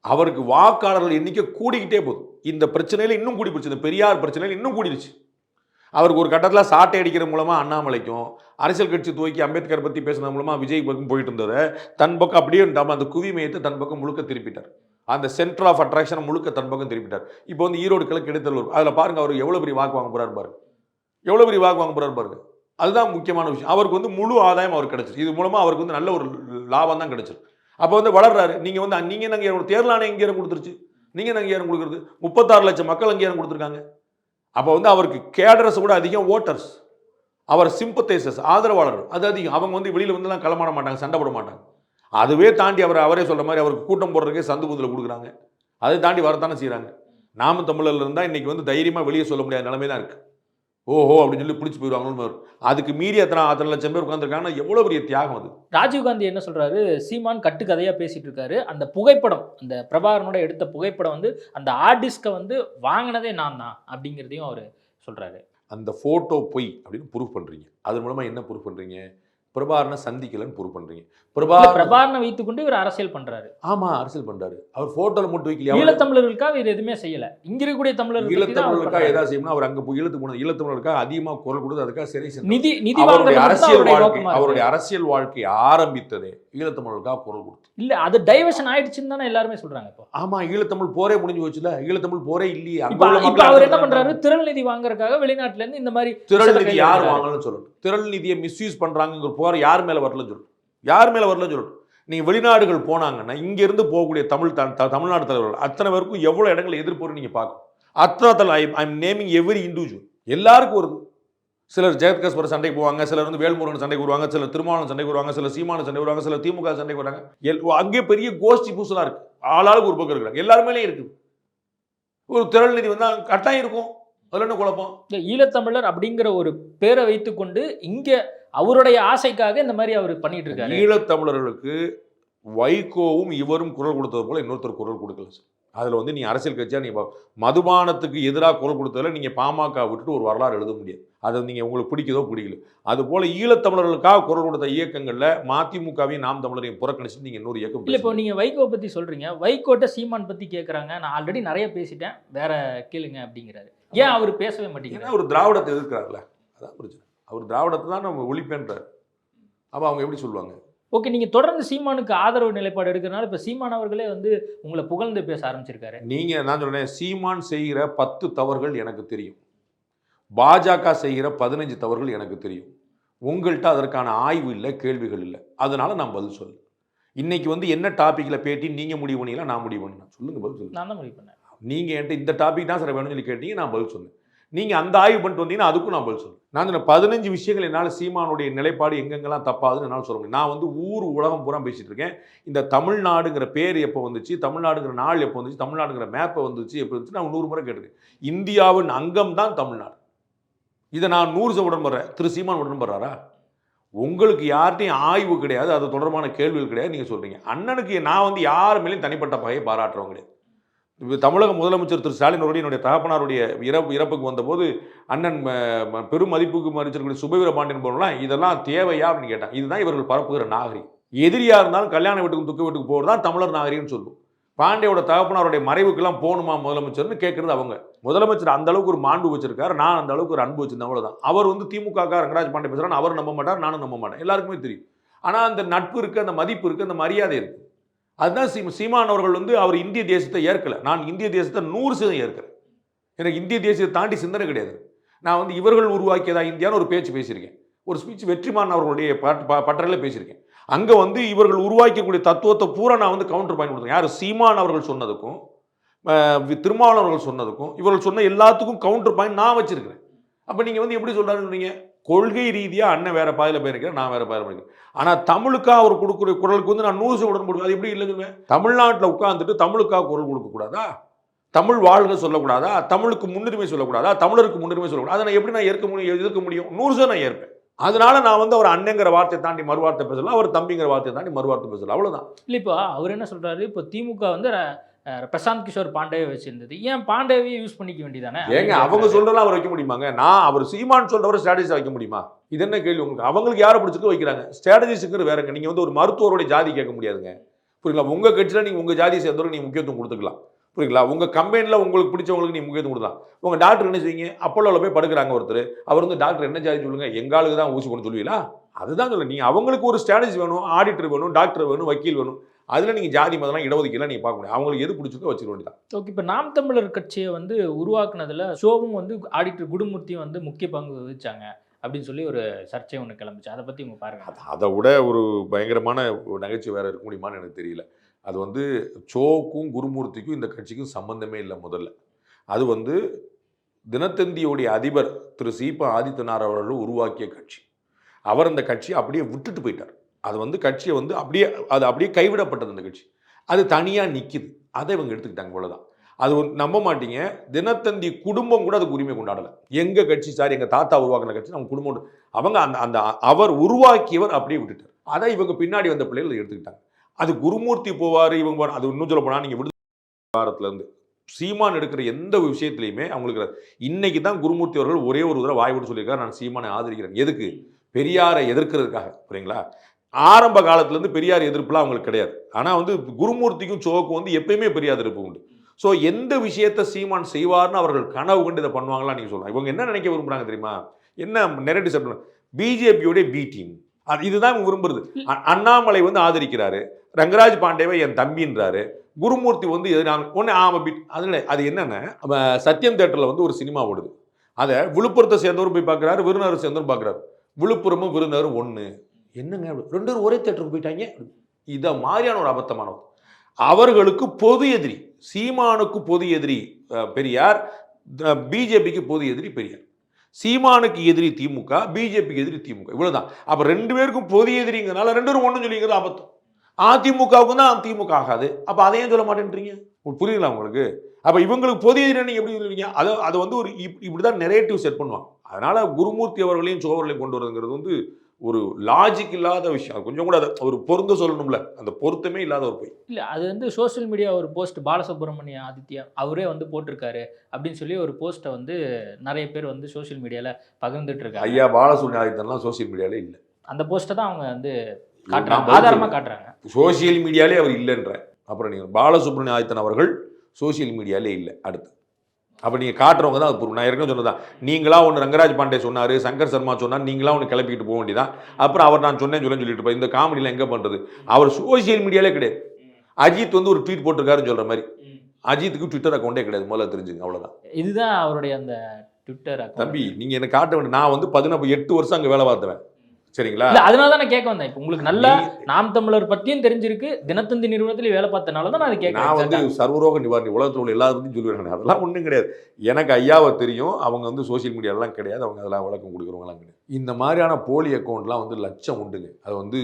அவருக்கு வாக்காளர்கள் எண்ணிக்கை கூடிக்கிட்டே போகுது. இந்த பிரச்சனையில் இன்னும் கூடி போச்சு. இந்த பெரியார் பிரச்சனையில் இன்னும் கூடிடுச்சு. அவருக்கு ஒரு கட்டத்தில் சாட்டை அடிக்கிற மூலமாக அண்ணாமலைக்கும் அரசியல் கட்சி துவக்கி அம்பேத்கர் பற்றி பேசுனது மூலமாக விஜய் பக்கம் போயிட்டு இருந்ததை தன் பக்கம் அப்படியே அந்த குவி மையத்தை தன் பக்கம் முழுக்க திருப்பிட்டார். அந்த சென்டர் ஆஃப் அட்ராக்ஷனை முழுக்க தன் பக்கம் திருப்பிட்டார். இப்போ வந்து ஈரோடு கிழக்கு இடைத்தேர்தல் அதில் பாருங்க, அவர் எவ்வளோ பெரிய வாக்கு வாங்க போறாரு பாருங்க. எவ்வளோ பெரிய வாக்கு வாங்க போறாரு பாருங்க. அதுதான் முக்கியமான விஷயம். அவருக்கு வந்து முழு ஆதாயம் அவருக்கு கிடைச்சிருக்கு. இது மூலமாக அவருக்கு வந்து நல்ல ஒரு லாபம் தான் கிடைச்சிருக்கு. அப்போ வந்து வளர்றாரு. நீங்கள் வந்து நீங்கள் நாங்கள் தேர்தல் ஆணையம் அங்கீகாரம் கொடுத்துருச்சு. நீங்கள் அங்கீகாரம் கொடுக்குறது 36 லட்சம் மக்கள் அங்கீகாரம் கொடுத்துருக்காங்க. அப்போ வந்து அவருக்கு கேடரஸ் கூட அதிகம், ஓட்டர்ஸ், அவர் சிம்பத்தைசர்ஸ், ஆதரவாளர்கள் அது அதிகம். அவங்க வந்து வெளியில் வந்துலாம் களமாட மாட்டாங்க, சண்டை போட மாட்டாங்க. அதுவே தாண்டி அவரே சொல்கிற மாதிரி அவருக்கு கூட்டம் போடுறதுக்கே சந்து புதில் கொடுக்குறாங்க. அதை தாண்டி வரத்தானே செய்கிறாங்க. நாம தமிழர்ல இருந்தால் இன்றைக்கி வந்து தைரியமாக வெளியே சொல்ல முடியாத நிலைமை தான் இருக்குது. ஓஹோ அப்படின்னு சொல்லி பிடிச்சி போயிடுவாங்கன்னு. அதுக்கு மீறி அத்தனை லட்சம் பேர் உட்காந்துருக்காங்கன்னா எவ்வளோ பெரிய தியாகம் அது. ராஜீவ்காந்தி என்ன சொல்றாரு, சீமான் கட்டுக்கதையாக பேசிட்டு இருக்காரு. அந்த புகைப்படம், அந்த பிரபாகரனோட எடுத்த புகைப்படம் வந்து அந்த ஆர்டிஸ்ட்டை வந்து வாங்கினதே நான் தான் அப்படிங்கிறதையும் அவர் சொல்றாரு. அந்த ஃபோட்டோ பொய் அப்படின்னு ப்ரூவ் பண்ணுறீங்க. அது மூலமாக என்ன ப்ரூவ் பண்ணுறீங்க? பிரபாகரனை சந்திக்கலன்னு ப்ரூவ் பண்ணுறீங்க. பிரபாகரனை வைத்துக்கொண்டு இவர் அரசியல் பண்றாரு. ஆமா, அரசியல் பண்றாரு. அவர் போட்டோல மட்டும் வைக்கலையா? ஈழத்தமிழர்களுக்காக இவர் எதுவுமே செய்யல. இங்க இருக்கக்கூடிய தமிழர்கள் ஈழத்தமிழர்களுக்காக ஏதாவது செய்யணும். அவர் அங்க போய் ஈழத்தமிழர்களுக்காக அதிகமாக குரல் கொடுத்து அதுக்காக சிறை நிதி அவருடைய அரசியல் வாழ்க்கை ஆரம்பித்ததே ஈழத்தமிழர்களுக்காக குரல் கொடுத்து. இல்ல, அது டைவர்ஷன் ஆயிடுச்சுன்னு தானே எல்லாருமே சொல்றாங்க. இப்போ ஆமா, ஈழத்தமிழ் போரே முடிஞ்சு போச்சுல. ஈழத்தமிழ் போரே இல்லையே. இப்ப அவர் என்ன பண்றாரு, திரள் நிதி வாங்குறதுக்காக வெளிநாட்டுல இருந்து இந்த மாதிரி திரள் நிதி யார் வாங்கலன்னு சொல்லணும். திரள் நிதியை மிஸ்யூஸ் பண்றாங்க போற யார் மேல வரலன்னு சொல்லணும். யார் மேல வரலன்னு சொல்லணும். நீங்கள் வெளிநாடுகள் போனாங்கன்னா இங்கேருந்து போகக்கூடிய தமிழ்நாடு தலைவர்கள் அத்தனை பேருக்கும் எவ்வளோ இடங்களை எதிர்ப்பு நீங்கள் பார்க்கணும். அத்தனை I am naming every individual. எல்லாருக்கும் வருது. சிலர் ஜெயத்கஸ்பர் சண்டைக்கு போவாங்க, சிலர் வந்து வேல்முருகன் சண்டைக்கு வருவாங்க, சிலர் திருமாவளவன் சண்டைக்கு வருவாங்க, சிலர் சீமானு சண்டை வருவாங்க, சிலர் திமுக சண்டைக்கு வராங்க. அங்கே பெரிய கோஷ்டி பூசலாக இருக்குது. ஆளாளுக்கு ஒரு பக்கம் இருக்கிறாங்க. எல்லாருமே இருக்குது. ஒரு திரள் நிதி வந்தால் கட்டாயம் இருக்கும். அதில் என்ன குழப்பம்? ஈழத்தமிழர் அப்படிங்கிற ஒரு பேரை வைத்துக்கொண்டு இங்கே அவருடைய ஆசைக்காக இந்த மாதிரி அவர் பண்ணிட்டு இருக்காரு. ஈழத்தமிழர்களுக்கு வைகோவும் இவரும் குரல் கொடுத்தது போல இன்னொருத்தர் குரல் கொடுக்கல சார். அதில் வந்து நீ அரசியல் கட்சியாக நீங்கள் மதுபானத்துக்கு எதிராக குரல் கொடுத்ததில் நீங்கள் பாமக விட்டுட்டு ஒரு வரலாறு எழுத முடியாது. அதை நீங்கள் உங்களுக்கு பிடிக்குதோ பிடிக்கல. அதுபோல் ஈழத்தமிழர்களுக்காக குரல் கொடுத்த இயக்கங்களில் மதிமுகவையும் நாம் தமிழரையும் புறக்கணிச்சு நீங்கள் இன்னொரு இயக்கம் இல்லை. இப்போ நீங்கள் வைகோ பற்றி சொல்கிறீங்க, வைகோட்ட சீமான் பற்றி கேட்குறாங்க. நான் ஆல்ரெடி நிறைய பேசிட்டேன், வேற கேளுங்க அப்படிங்கிறாரு. ஏன் அவர் பேசவே மாட்டேங்கிறார்? ஒரு திராவிடத்தை எதிர்க்கிறார்ல, அதான் பிரச்சனை. அவர் திராவிடத்தை தான் நம்ம ஒழிப்பேன்றார். அப்போ அவங்க எப்படி சொல்லுவாங்க? ஓகே, நீங்கள் தொடர்ந்து சீமானுக்கு ஆதரவு நிலைப்பாடு எடுக்கிறனால இப்போ சீமான் அவர்களே வந்து உங்களை புகழ்ந்து பேச ஆரம்பிச்சிருக்காரு. நீங்கள் நான் சொல்கிறேன், சீமான் செய்கிற 10 தவறுகள் எனக்கு தெரியும். பாஜக செய்கிற 15 தவறுகள் எனக்கு தெரியும். உங்கள்கிட்ட அதற்கான ஆய்வு இல்லை, கேள்விகள் இல்லை. அதனால நான் பதில் சொல்ல. இன்னைக்கு வந்து என்ன டாப்பிக்கில் பேட்டி நீங்கள் முடிவு பண்ணீங்களா, நான் முடிவு பண்ணேன்? சொல்லுங்கள், பதில் சொல்லுங்கள். நான் தான் முடிவு பண்ணேன். நீங்கள் என்கிட்ட இந்த டாபிக் தான் சார் வேணும்னு சொல்லி கேட்டீங்க, நான் பதில் சொன்னேன். நீங்கள் அந்த ஆய்வு பண்ணிட்டு வந்தீங்கன்னா அதுக்கும் நான் பதில் சொல்லுவேன். நான் சொன்ன 15 விஷயங்கள் என்னால் சீமானுடைய நிலைப்பாடு எங்கெங்கெல்லாம் தப்பாதுன்னு என்னால் சொல்ல முடியும். நான் வந்து உலகம் பூரா பேசிகிட்டு இருக்கேன். இந்த தமிழ்நாடுங்கிற பேர் எப்போ வந்துச்சு, தமிழ்நாடுங்கிற நாள் எப்போ வந்துச்சு, தமிழ்நாடுங்கிற மேப்பை வந்துச்சு எப்போ வந்துச்சு, நான் 100 முறை கேட்டிருக்கேன். இந்தியாவின் அங்கம் தான் தமிழ்நாடு. இதை நான் 100% உடன்படுறேன். திரு சீமான் உடன்படுறாரா? உங்களுக்கு யார்கிட்டையும் ஆய்வு கிடையாது, அது தொடர்பான கேள்விகள் கிடையாது. நீங்கள் சொல்கிறீங்க. அண்ணனுக்கு நான் வந்து யார் மேலேயும் தனிப்பட்ட பகையை பாராட்டுறவங்க கிடையாது. தமிழக முதலமைச்சர் திரு ஸ்டாலின் அவருடைய என்னுடைய தகப்பனாருடைய இறப்புக்கு வந்தபோது அண்ணன் பெரும் மதிப்புக்கு மதிச்சிருக்கக்கூடிய சுபவீர பாண்டியன் போலாம், இதெல்லாம் தேவையா அப்படின்னு கேட்டாங்க. இதுதான் இவர்கள் பரப்புகிற நாகரிகம். எதிரியா இருந்தாலும் கல்யாண வீட்டுக்கு துக்க வீட்டுக்கு போகிறது தான் தமிழர் நாகரிகம்னு சொல்லுவோம். பாண்டியோட தகப்பனாருடைய மறைவுக்கெல்லாம் போகணுமா முதலமைச்சர்னு கேட்கறது அவங்க. முதலமைச்சர் அந்த அளவுக்கு ஒரு மாண்பு வச்சிருக்காரு, நான் அந்த அளவுக்கு ஒரு அன்பு வச்சிருந்தேன், அவ்வளோதான். அவர் வந்து திமுக ரங்கராஜ் பாண்டிய பேசுகிறான்னு அவர் நம்ப மாட்டார், நானும் நம்ப மாட்டேன், எல்லாருக்குமே தெரியும். ஆனால் அந்த நட்பு இருக்குது, அந்த மதிப்பு இருக்குது, அந்த மரியாதை இருக்குது. அதுதான் சீமான் அவர்கள் வந்து அவர் இந்திய தேசத்தை ஏற்கலை. நான் இந்திய தேசத்தை 100% ஏற்கிறேன். எனக்கு இந்திய தேசத்தை தாண்டி சிந்தனை கிடையாது. நான் வந்து இவர்கள் உருவாக்கியதா இந்தியான்னு ஒரு பேச்சு பேசியிருக்கேன். ஒரு ஸ்பீச் வெற்றிமாறன் அவர்களுடைய பட்டறையில் பேசியிருக்கேன். அங்கே வந்து இவர்கள் உருவாக்கக்கூடிய தத்துவத்தை பூரா நான் வந்து கவுண்டர் பாயிண்ட் கொடுத்தேன். யார் சீமான் அவர்கள் சொன்னதுக்கும் திருமாவளவன் அவர்கள் சொன்னதுக்கும் இவர்கள் சொன்ன எல்லாத்துக்கும் கவுண்டர் பாயிண்ட் நான் வச்சிருக்கிறேன். அப்போ நீங்கள் வந்து எப்படி சொல்கிறாருன்றீங்க? கொள்கை ரீதியாக அண்ணன் வேற பாதையில் போயிருக்கிறேன், நான் வேற பாதையில் போயிருக்கேன். ஆனால் தமிழுக்காக அவர் கொடுக்குற குரலுக்கு வந்து நான் 100% உடன்படுவேன். அது எப்படி இல்லைங்க? தமிழ்நாட்டில் உட்காந்துட்டு தமிழுக்காக குரல் கொடுக்கக்கூடாதா? தமிழ் வாழ்க சொல்லக்கூடாதா? தமிழுக்கு முன்னுரிமை சொல்லக்கூடாதா? தமிழருக்கு முன்னுரிமை சொல்லக்கூடாது. அதை நான் எப்படி நான் ஏற்க முடியும், எதிர்க்க முடியும்? 100% நான் ஏற்பேன். அதனால நான் வந்து அவர் அண்ணங்கிற வார்த்தையை தாண்டி மறுவார்த்தை பேசலாம், அவர் தம்பிங்கிற வார்த்தையை தாண்டி மறுவார்த்தை பேசலாம், அவ்வளவுதான். இல்லை, இப்போ அவர் என்ன சொல்றாரு, இப்போ திமுக வந்து பிரசாந்த் கிஷோர் பாண்டேவை வச்சிருந்தது, ஏன் பாண்டேவையே யூஸ் பண்ணிக்க வேண்டியதானே? ஏங்க அவங்க சொல்றதெல்லாம் அவர் வைக்க முடியுமாங்க? நான் அவர் சீமான் சொல்றவரை ஸ்ட்ராட்டஜிஸ்ட் வைக்க முடியுமா? இது என்ன கேள்வி உங்களுக்கு? அவங்களுக்கு யாரை பிடிச்சிட்டு வைக்கிறாங்க? ஸ்ட்ராட்டஜிஸ்ட்ங்கிறது வேறங்க. நீங்க வந்து ஒரு மருத்துவருடைய ஜாதி கேட்க முடியாதுங்க, புரியுங்களா? உங்க கட்சியில நீங்க உங்க ஜாதியை சேர்ந்தவருக்கு நீங்க முக்கியத்துவம் கொடுத்துக்கலாம், புரியுங்களா? உங்க கம்பெனியில் உங்களுக்கு பிடிச்சவங்களுக்கு நீங்க முக்கியத்துவம் கொடுக்கலாம். உங்க டாக்டர் என்ன செய்வீங்க? அப்போலோவில் போய் படுக்கிறாங்க ஒருத்தர், அவர் வந்து டாக்டர் என்ன ஜாதி சொல்லுங்க, எங்களுக்கு தான் ஊசி கொண்டு சொல்லுவீங்களா? அதுதான் சொல்ல. நீங்க அவங்களுக்கு ஒரு ஸ்ட்ராட்டஜி வேணும், ஆடிட்டர் வேணும், டாக்டர் வேணும், வக்கீல் வேணும். அதில் நீங்கள் ஜாதி மதம்லாம் இடஒதுக்கீடுலாம் நீங்கள் பார்க்க முடியும். அவங்களுக்கு எது பிடிச்சிருக்கோ வச்சுக்க வேண்டியதான். ஓகே, இப்போ நாம் தமிழர் கட்சியை வந்து உருவாக்குனதுல ஷோவும் வந்து ஆடிட்டர் குடுமூர்த்தியும் வந்து முக்கிய பங்கு வகிச்சாங்க அப்படின்னு சொல்லி ஒரு சர்ச்சை ஒன்று கிளம்பிச்சு. அதை பற்றி உங்க பாருங்க. அதை விட ஒரு பயங்கரமான ஒரு நகைச்சுவை வேற இருக்க முடியுமான்னு எனக்கு தெரியல. அது வந்து சோவுக்கும் குருமூர்த்திக்கும் இந்த கட்சிக்கும் சம்பந்தமே இல்லை. முதல்ல அது வந்து தினத்தந்தியோடைய அதிபர் திரு சீபா ஆதித்தனார் அவர்கள் உருவாக்கிய கட்சி. அவர் அந்த கட்சியை அப்படியே விட்டுட்டு போயிட்டார். அது வந்து கட்சியை வந்து அப்படியே கைவிடப்பட்டது. அந்த கட்சி அது தனியாக நிற்கிது. அதை இவங்க எடுத்துக்கிட்டாங்க, அவ்வளோதான். அது நம்ப மாட்டீங்க, தினத்தந்தி குடும்பம் கூட அதுக்கு உரிமை கொண்டாடலை. எங்கள் கட்சி சார், எங்கள் தாத்தா உருவாக்கின கட்சி, நம்ம குடும்பம், அவங்க அந்த அவர் உருவாக்கியவர் அப்படியே விட்டுட்டார். அதை இவங்க பின்னாடி வந்த பிள்ளைகள் எடுத்துக்கிட்டாங்க. அது குருமூர்த்தி போவார், இவங்க போவார். அது இன்னும் சொல்ல போனால் நீங்கள் வாரத்துலேருந்து சீமான் எடுக்கிற எந்த விஷயத்துலையுமே அவங்களுக்கு இன்னைக்கு தான் குருமூர்த்தி அவர்கள் ஒரே ஒரு தடவை வாய் விட்டு சொல்லியிருக்காரு, நான் சீமானை ஆதரிக்கிறேன். எதுக்கு? பெரியாரை எதிர்க்கிறதுக்காக, புரியுங்களா? ஆரம்ப காலத்துலேருந்து பெரியார் எதிர்ப்புலாம் அவங்களுக்கு கிடையாது. ஆனால் வந்து குருமூர்த்திக்கும் சோவுக்கும் வந்து எப்பயுமே பெரியார் எதிர்ப்பு உண்டு. ஸோ எந்த விஷயத்தை சீமான் செய்வார்னு அவர்கள் கனவு கண்டு இதை பண்ணுவாங்களா நீங்கள் சொல்லலாம். இவங்க என்ன நினைக்க விரும்புகிறாங்க தெரியுமா? என்ன நெரேட்டிவ் செட் பண்ண பிஜேபியோடைய பி டீம், அது இதுதான் இவங்க விரும்புறது. அண்ணாமலை வந்து ஆதரிக்கிறாரு, ரங்கராஜ் பாண்டேவை என் தம்பின்றாரு, குருமூர்த்தி வந்து ஒன்று அது என்னென்ன, சத்யம் தேட்டரில் வந்து ஒரு சினிமா ஓடுது. அதை விழுப்புரத்தை சேர்ந்தவரும் போய் பார்க்குறாரு, விருதுநகர் சேர்ந்தவரும் பார்க்குறாரு. விழுப்புரமும் விருதுநகரும் ஒன்று. என்னங்க ரெண்டு பேரும் ஒரே தேட்டருக்கு போயிட்டாங்க? இதை மாதிரியான ஒரு அபத்தமானவர். அவர்களுக்கு பொது எதிரி சீமானுக்கு பொது எதிரி பெரியார், பிஜேபிக்கு பொது எதிரி பெரியார். சீமானுக்கு எதிரி திமுக, பிஜேபிக்கு எதிரி திமுக, இவ்வளவுதான். அப்ப ரெண்டு பேருக்கும் பொது எதிரிங்கிறதுனால ரெண்டு பேரும் ஒன்றும் சொல்லிங்கிறது அபத்தம். அதிமுகவுக்கு தான் திமுக ஆகாது. அப்ப அதையும் சொல்ல மாட்டேன்றீங்க, புரியுங்களா உங்களுக்கு? அப்ப இவங்களுக்கு பொது எதிரி நீங்க எப்படி சொல்லுவீங்க? அதை வந்து ஒரு இப்படிதான் நெரேட்டிவ் செட் பண்ணுவாங்க. அதனால குருமூர்த்தி அவர்களையும் சோவர்களையும் கொண்டு வரதுங்கிறது வந்து ஒரு லாஜிக் இல்லாத விஷயம். கொஞ்சம் கூட அதை ஒரு பொருந்த சொல்லணும்ல, அந்த பொருத்தமே இல்லாத ஒரு பொய். இல்லை, அது வந்து சோஷியல் மீடியா ஒரு போஸ்ட் பாலசுப்ரமணிய ஆதித்யா அவரே வந்து போட்டிருக்காரு அப்படின்னு சொல்லி ஒரு போஸ்ட்டை வந்து நிறைய பேர் வந்து சோஷியல் மீடியாவில் பகிர்ந்துட்டு இருக்காங்க. ஐயா பாலசுப்ரமணிய ஆதித்யன்லாம் சோஷியல் மீடியாலே இல்லை. அந்த போஸ்ட்டை தான் அவங்க வந்து காட்டுறாங்க, ஆதாரமாக காட்டுறாங்க. சோசியல் மீடியாலே அவர் இல்லைன்ற அப்புறம் நீங்கள் பாலசுப்ரமணிய ஆதித்தன் அவர்கள் சோசியல் மீடியாலே இல்லை. அடுத்து அப்போ நீங்கள் காட்டுறவங்க தான் அது பொருள். நான் ஏற்கனவே சொன்னதான், நீங்களா ஒன்று ரங்கராஜ் பாண்டே சொன்னார், சங்கர் சர்மா சொன்னார், நீங்களா ஒன்று கிளப்பிக்கிட்டு போக வேண்டியதான். அப்புறம் அவர் நான் சொன்னேன்னு சொல்லிட்டு இருப்பேன். இந்த காமெடியில் எங்கே பண்ணுறது? அவர் சோசியல் மீடியாலே கிடையாது. அஜித் வந்து ஒரு ட்வீட் போட்டிருக்காருன்னு சொல்கிற மாதிரி, அஜித்துக்கு ட்விட்டர் அக்கௌண்ட்டே கிடையாது. முதல்ல தெரிஞ்சுங்க, அவ்வளோதான். இதுதான் அவருடைய அந்த ட்விட்டர் அக்கௌண்ட். தம்பி நீங்கள் என்ன காட்ட வேண்டிய, நான் வந்து 8 வருஷம் அங்கே வேலை பார்த்தவன், சரிங்களா? அதனால தான் நான் கேட்க வந்தேன். இப்போ உங்களுக்கு நல்லா நாம் தமிழர் பற்றியும் தெரிஞ்சிருக்கு, தினத்தந்தி நிறுவனத்தில் வேலை பார்த்தனால தான் நான் அதை கேட்க. நான் வந்து சர்வரோக நிவாரணி உலகத்தில் உள்ள எல்லாரும் பற்றியும் சொல்லுவேன். அதெல்லாம் ஒன்றும் கிடையாது. எனக்கு ஐயாவை தெரியும், அவங்க வந்து சோசியல் மீடியாலாம் கிடையாது, அவங்க அதெல்லாம் விளக்கம் கொடுக்குறவங்களாம் கிடையாது. இந்த மாதிரியான போலி அக்கௌண்ட்லாம் வந்து லட்சம் உண்டுங்க. அது வந்து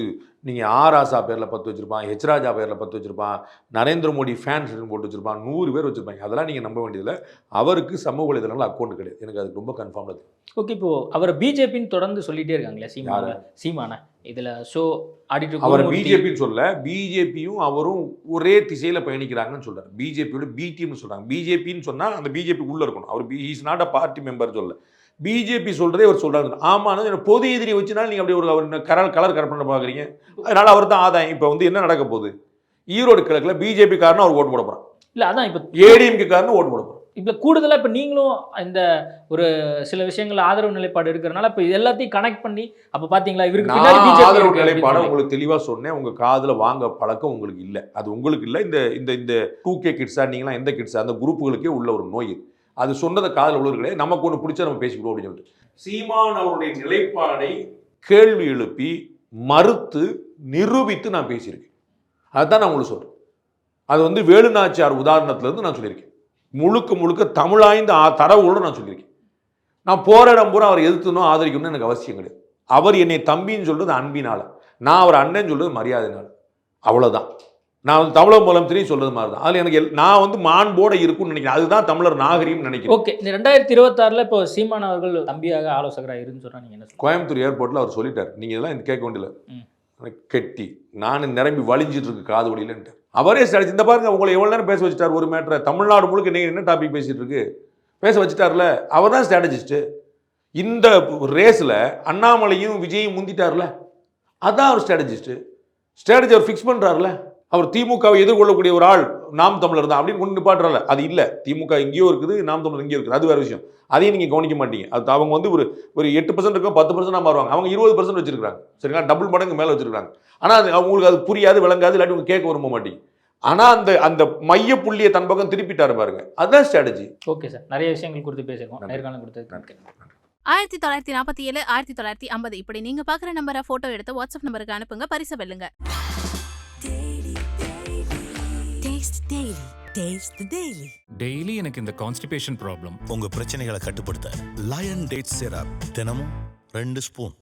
நீங்கள் ஆராசா பேரில் 10 வச்சுருப்பான், ஹெச்ராஜா பேரில் 10 வச்சுருப்பான், நரேந்திர மோடி ஃபேன்ஸ் போட்டு வச்சுருப்பான், 100 பேர் வச்சுருப்பாங்க. அதெல்லாம் நீங்கள் நம்ப வேண்டியதில்லை. அவருக்கு சமூக வலைதளங்கள் அக்கௌண்ட் கிடையாது. எனக்கு அது ரொம்ப கன்ஃபார்ம் அது. ஓகே, இப்போ அவர் பிஜேபின்னு தொடர்ந்து சொல்லிட்டே இருக்காங்களே சீமான இதில் ஷோ ஆடிட்டர். அவர் பிஜேபின்னு சொல்ல, பிஜேபியும் அவரும் ஒரே திசையில் பயணிக்கிறாங்கன்னு சொல்கிறார். பிஜேபியோட பி டீம்னு சொல்கிறாங்க. பிஜேபின்னு சொன்னால் அந்த பிஜேபி உள்ளே இருக்கணும். அவர் is not a party member சொல்ல, பிஜேபி சொல்கிறதே அவர் சொல்கிறாங்க. ஆமாம், எனக்கு பொது எதிரி வச்சுனாலும் நீங்கள் அப்படி ஒரு அவர் கலர் கற்பனை பார்க்குறீங்க. அதனால் அவர் தான் ஆதாயம். இப்போ வந்து என்ன நடக்க போகுது? ஈரோடு கிழக்கில் பிஜேபி காரனும் அவர் ஓட்டு போட போகிறான். இல்லை, அதான் இப்போ ஏடிஎம்கே காரனும் ஓட்டு போட போகிறான். இப்போ கூடுதலாக இப்போ நீங்களும் இந்த ஒரு சில விஷயங்கள் ஆதரவு நிலைப்பாடு இருக்கிறனால இப்போ இது எல்லாத்தையும் கனெக்ட் பண்ணி அப்போ பார்த்தீங்களா இவருக்கு பின்னாடி நான் BJP ஆதரவு இருக்கு நிலைப்பாட அப்படின்னு உங்களுக்கு தெளிவா சொன்னேன். உங்க காதுல வாங்க பழக்கம் உங்களுக்கு இல்ல. அது உங்களுக்கு இல்ல. இந்த இந்த இந்த 2K கிட்ஸா நீங்களாம் எந்த கிட்ஸா அந்த குரூப்புகளுக்கே உள்ள ஒரு நோய் இது. அது சொன்னதை காதுல உள்ளவர்களே நமக்கு ஒன்று பிடிச்சா நம்ம பேசிக்கிடுவோம் அப்படின்னு சொல்லிட்டு சீமான் அவருடைய நிலைப்பாடை கேள்வி எழுப்பி மறுத்து நிரூபித்து நான் பேசியிருக்கேன். அதுதான் நான் உங்களுக்கு சொல்றேன். அது வந்து வேலுநாச்சியார் உதாரணத்துல இருந்து நான் சொல்லியிருக்கேன். முழுக்க முழுக்க தமிழாய்ந்த தரவுகளோடு நான் சொல்லியிருக்கேன். நான் போற இடம் பூரா அவரை எதிர்த்துணும் ஆதரிக்கணும்னு எனக்கு அவசியம் கிடையாது. அவர் என்னை தம்பின்னு சொல்றது அன்பினால, நான் அவர் அண்ணன் சொல்றது மரியாதைனால, அவ்வளவுதான். நான் வந்து தமிழக முதலமைச்சரையும் சொல்றது மாதிரி தான். அதில் எனக்கு நான் வந்து மாண்போட இருக்கும்னு நினைக்கிறேன். அதுதான் தமிழர் நாகரிகம் நினைக்கிறேன். ஓகே, இந்த 2026 இப்போ சீமான் அவர்கள் தம்பியாக ஆலோசகராக இருந்து சொன்னா நீங்க என்ன சொல்லுங்க? கோயம்புத்தூர் ஏர்போர்ட்டில் அவர் சொல்லிட்டார், நீங்கள் இதெல்லாம் கேட்க வேண்டியல கெட்டி நான் நிரம்பி வலிஞ்சிட்டு இருக்கு காது வழியிலன்ட்டு அவரே ஸ்டாடிச்சு. இந்த பாருங்க உங்களை எவ்வளோ நேரம் பேச வச்சுட்டார். ஒரு மேட்டரை தமிழ்நாடு முழுக்க நீங்கள் என்ன டாபிக் பேசிட்டு இருக்கு பேச வச்சுட்டார்ல. அவர் தான் ஸ்ட்ராட்டஜிஸ்ட்டு. இந்த ரேஸில் அண்ணாமலையும் விஜயும் முந்திட்டார்ல, அதான் அவர் ஸ்ட்ராட்டஜிஸ்ட்டு. ஸ்ட்ராட்டஜி அவர் ஃபிக்ஸ் பண்ணுறாருல. அவர் திமுகவை எதிர்கொள்ளக்கூடிய ஒரு ஆள் நாம் தமிழர் தான் அப்படின்னு கொண்டு நிப்பாட்டுறாரு. அது இல்லை, திமுக எங்கேயோ இருக்குது, நாம் தமிழர் எங்கேயோ இருக்குது, அது வேறு விஷயம். அதையும் நீங்கள் கவனிக்க மாட்டீங்க. அது அவங்க வந்து ஒரு 8% இருக்கும், 10% மாறுவாங்க. அவங்க 20% வச்சிருக்காங்க. சரிங்களா, டபுள் மடங்கு மேலே வச்சிருக்காங்க. ஆனால் அது அவங்களுக்கு அது புரியாது, விளங்காது, இல்லாட்டி உங்களுக்கு கேட்க விரும்ப மாட்டீங்க. ஆனால் அந்த மைய புள்ளியை தன் பக்கம் திருப்பிட்டாரு பாருங்க, அதுதான் ஸ்ட்ராட்டஜி. ஓகே சார், நிறைய விஷயங்கள் குறித்து பேசியிருக்கோம். நேர்காணல் கொடுத்ததுக்கு 1947, 1950 இப்படி நீங்க பாக்குற நம்பரை போட்டோ எடுத்து வாட்ஸ்அப் நம்பருக்கு அனுப்புங்க, பரிசு வெல்லுங்க. டெய்லி எனக்கு இந்த கான்ஸ்டிபேஷன் ப்ராப்ளம். உங்க பிரச்சனைகளை கட்டுப்படுத்த லயன் டேட் சிரப் தினமும் 2 ஸ்பூன்.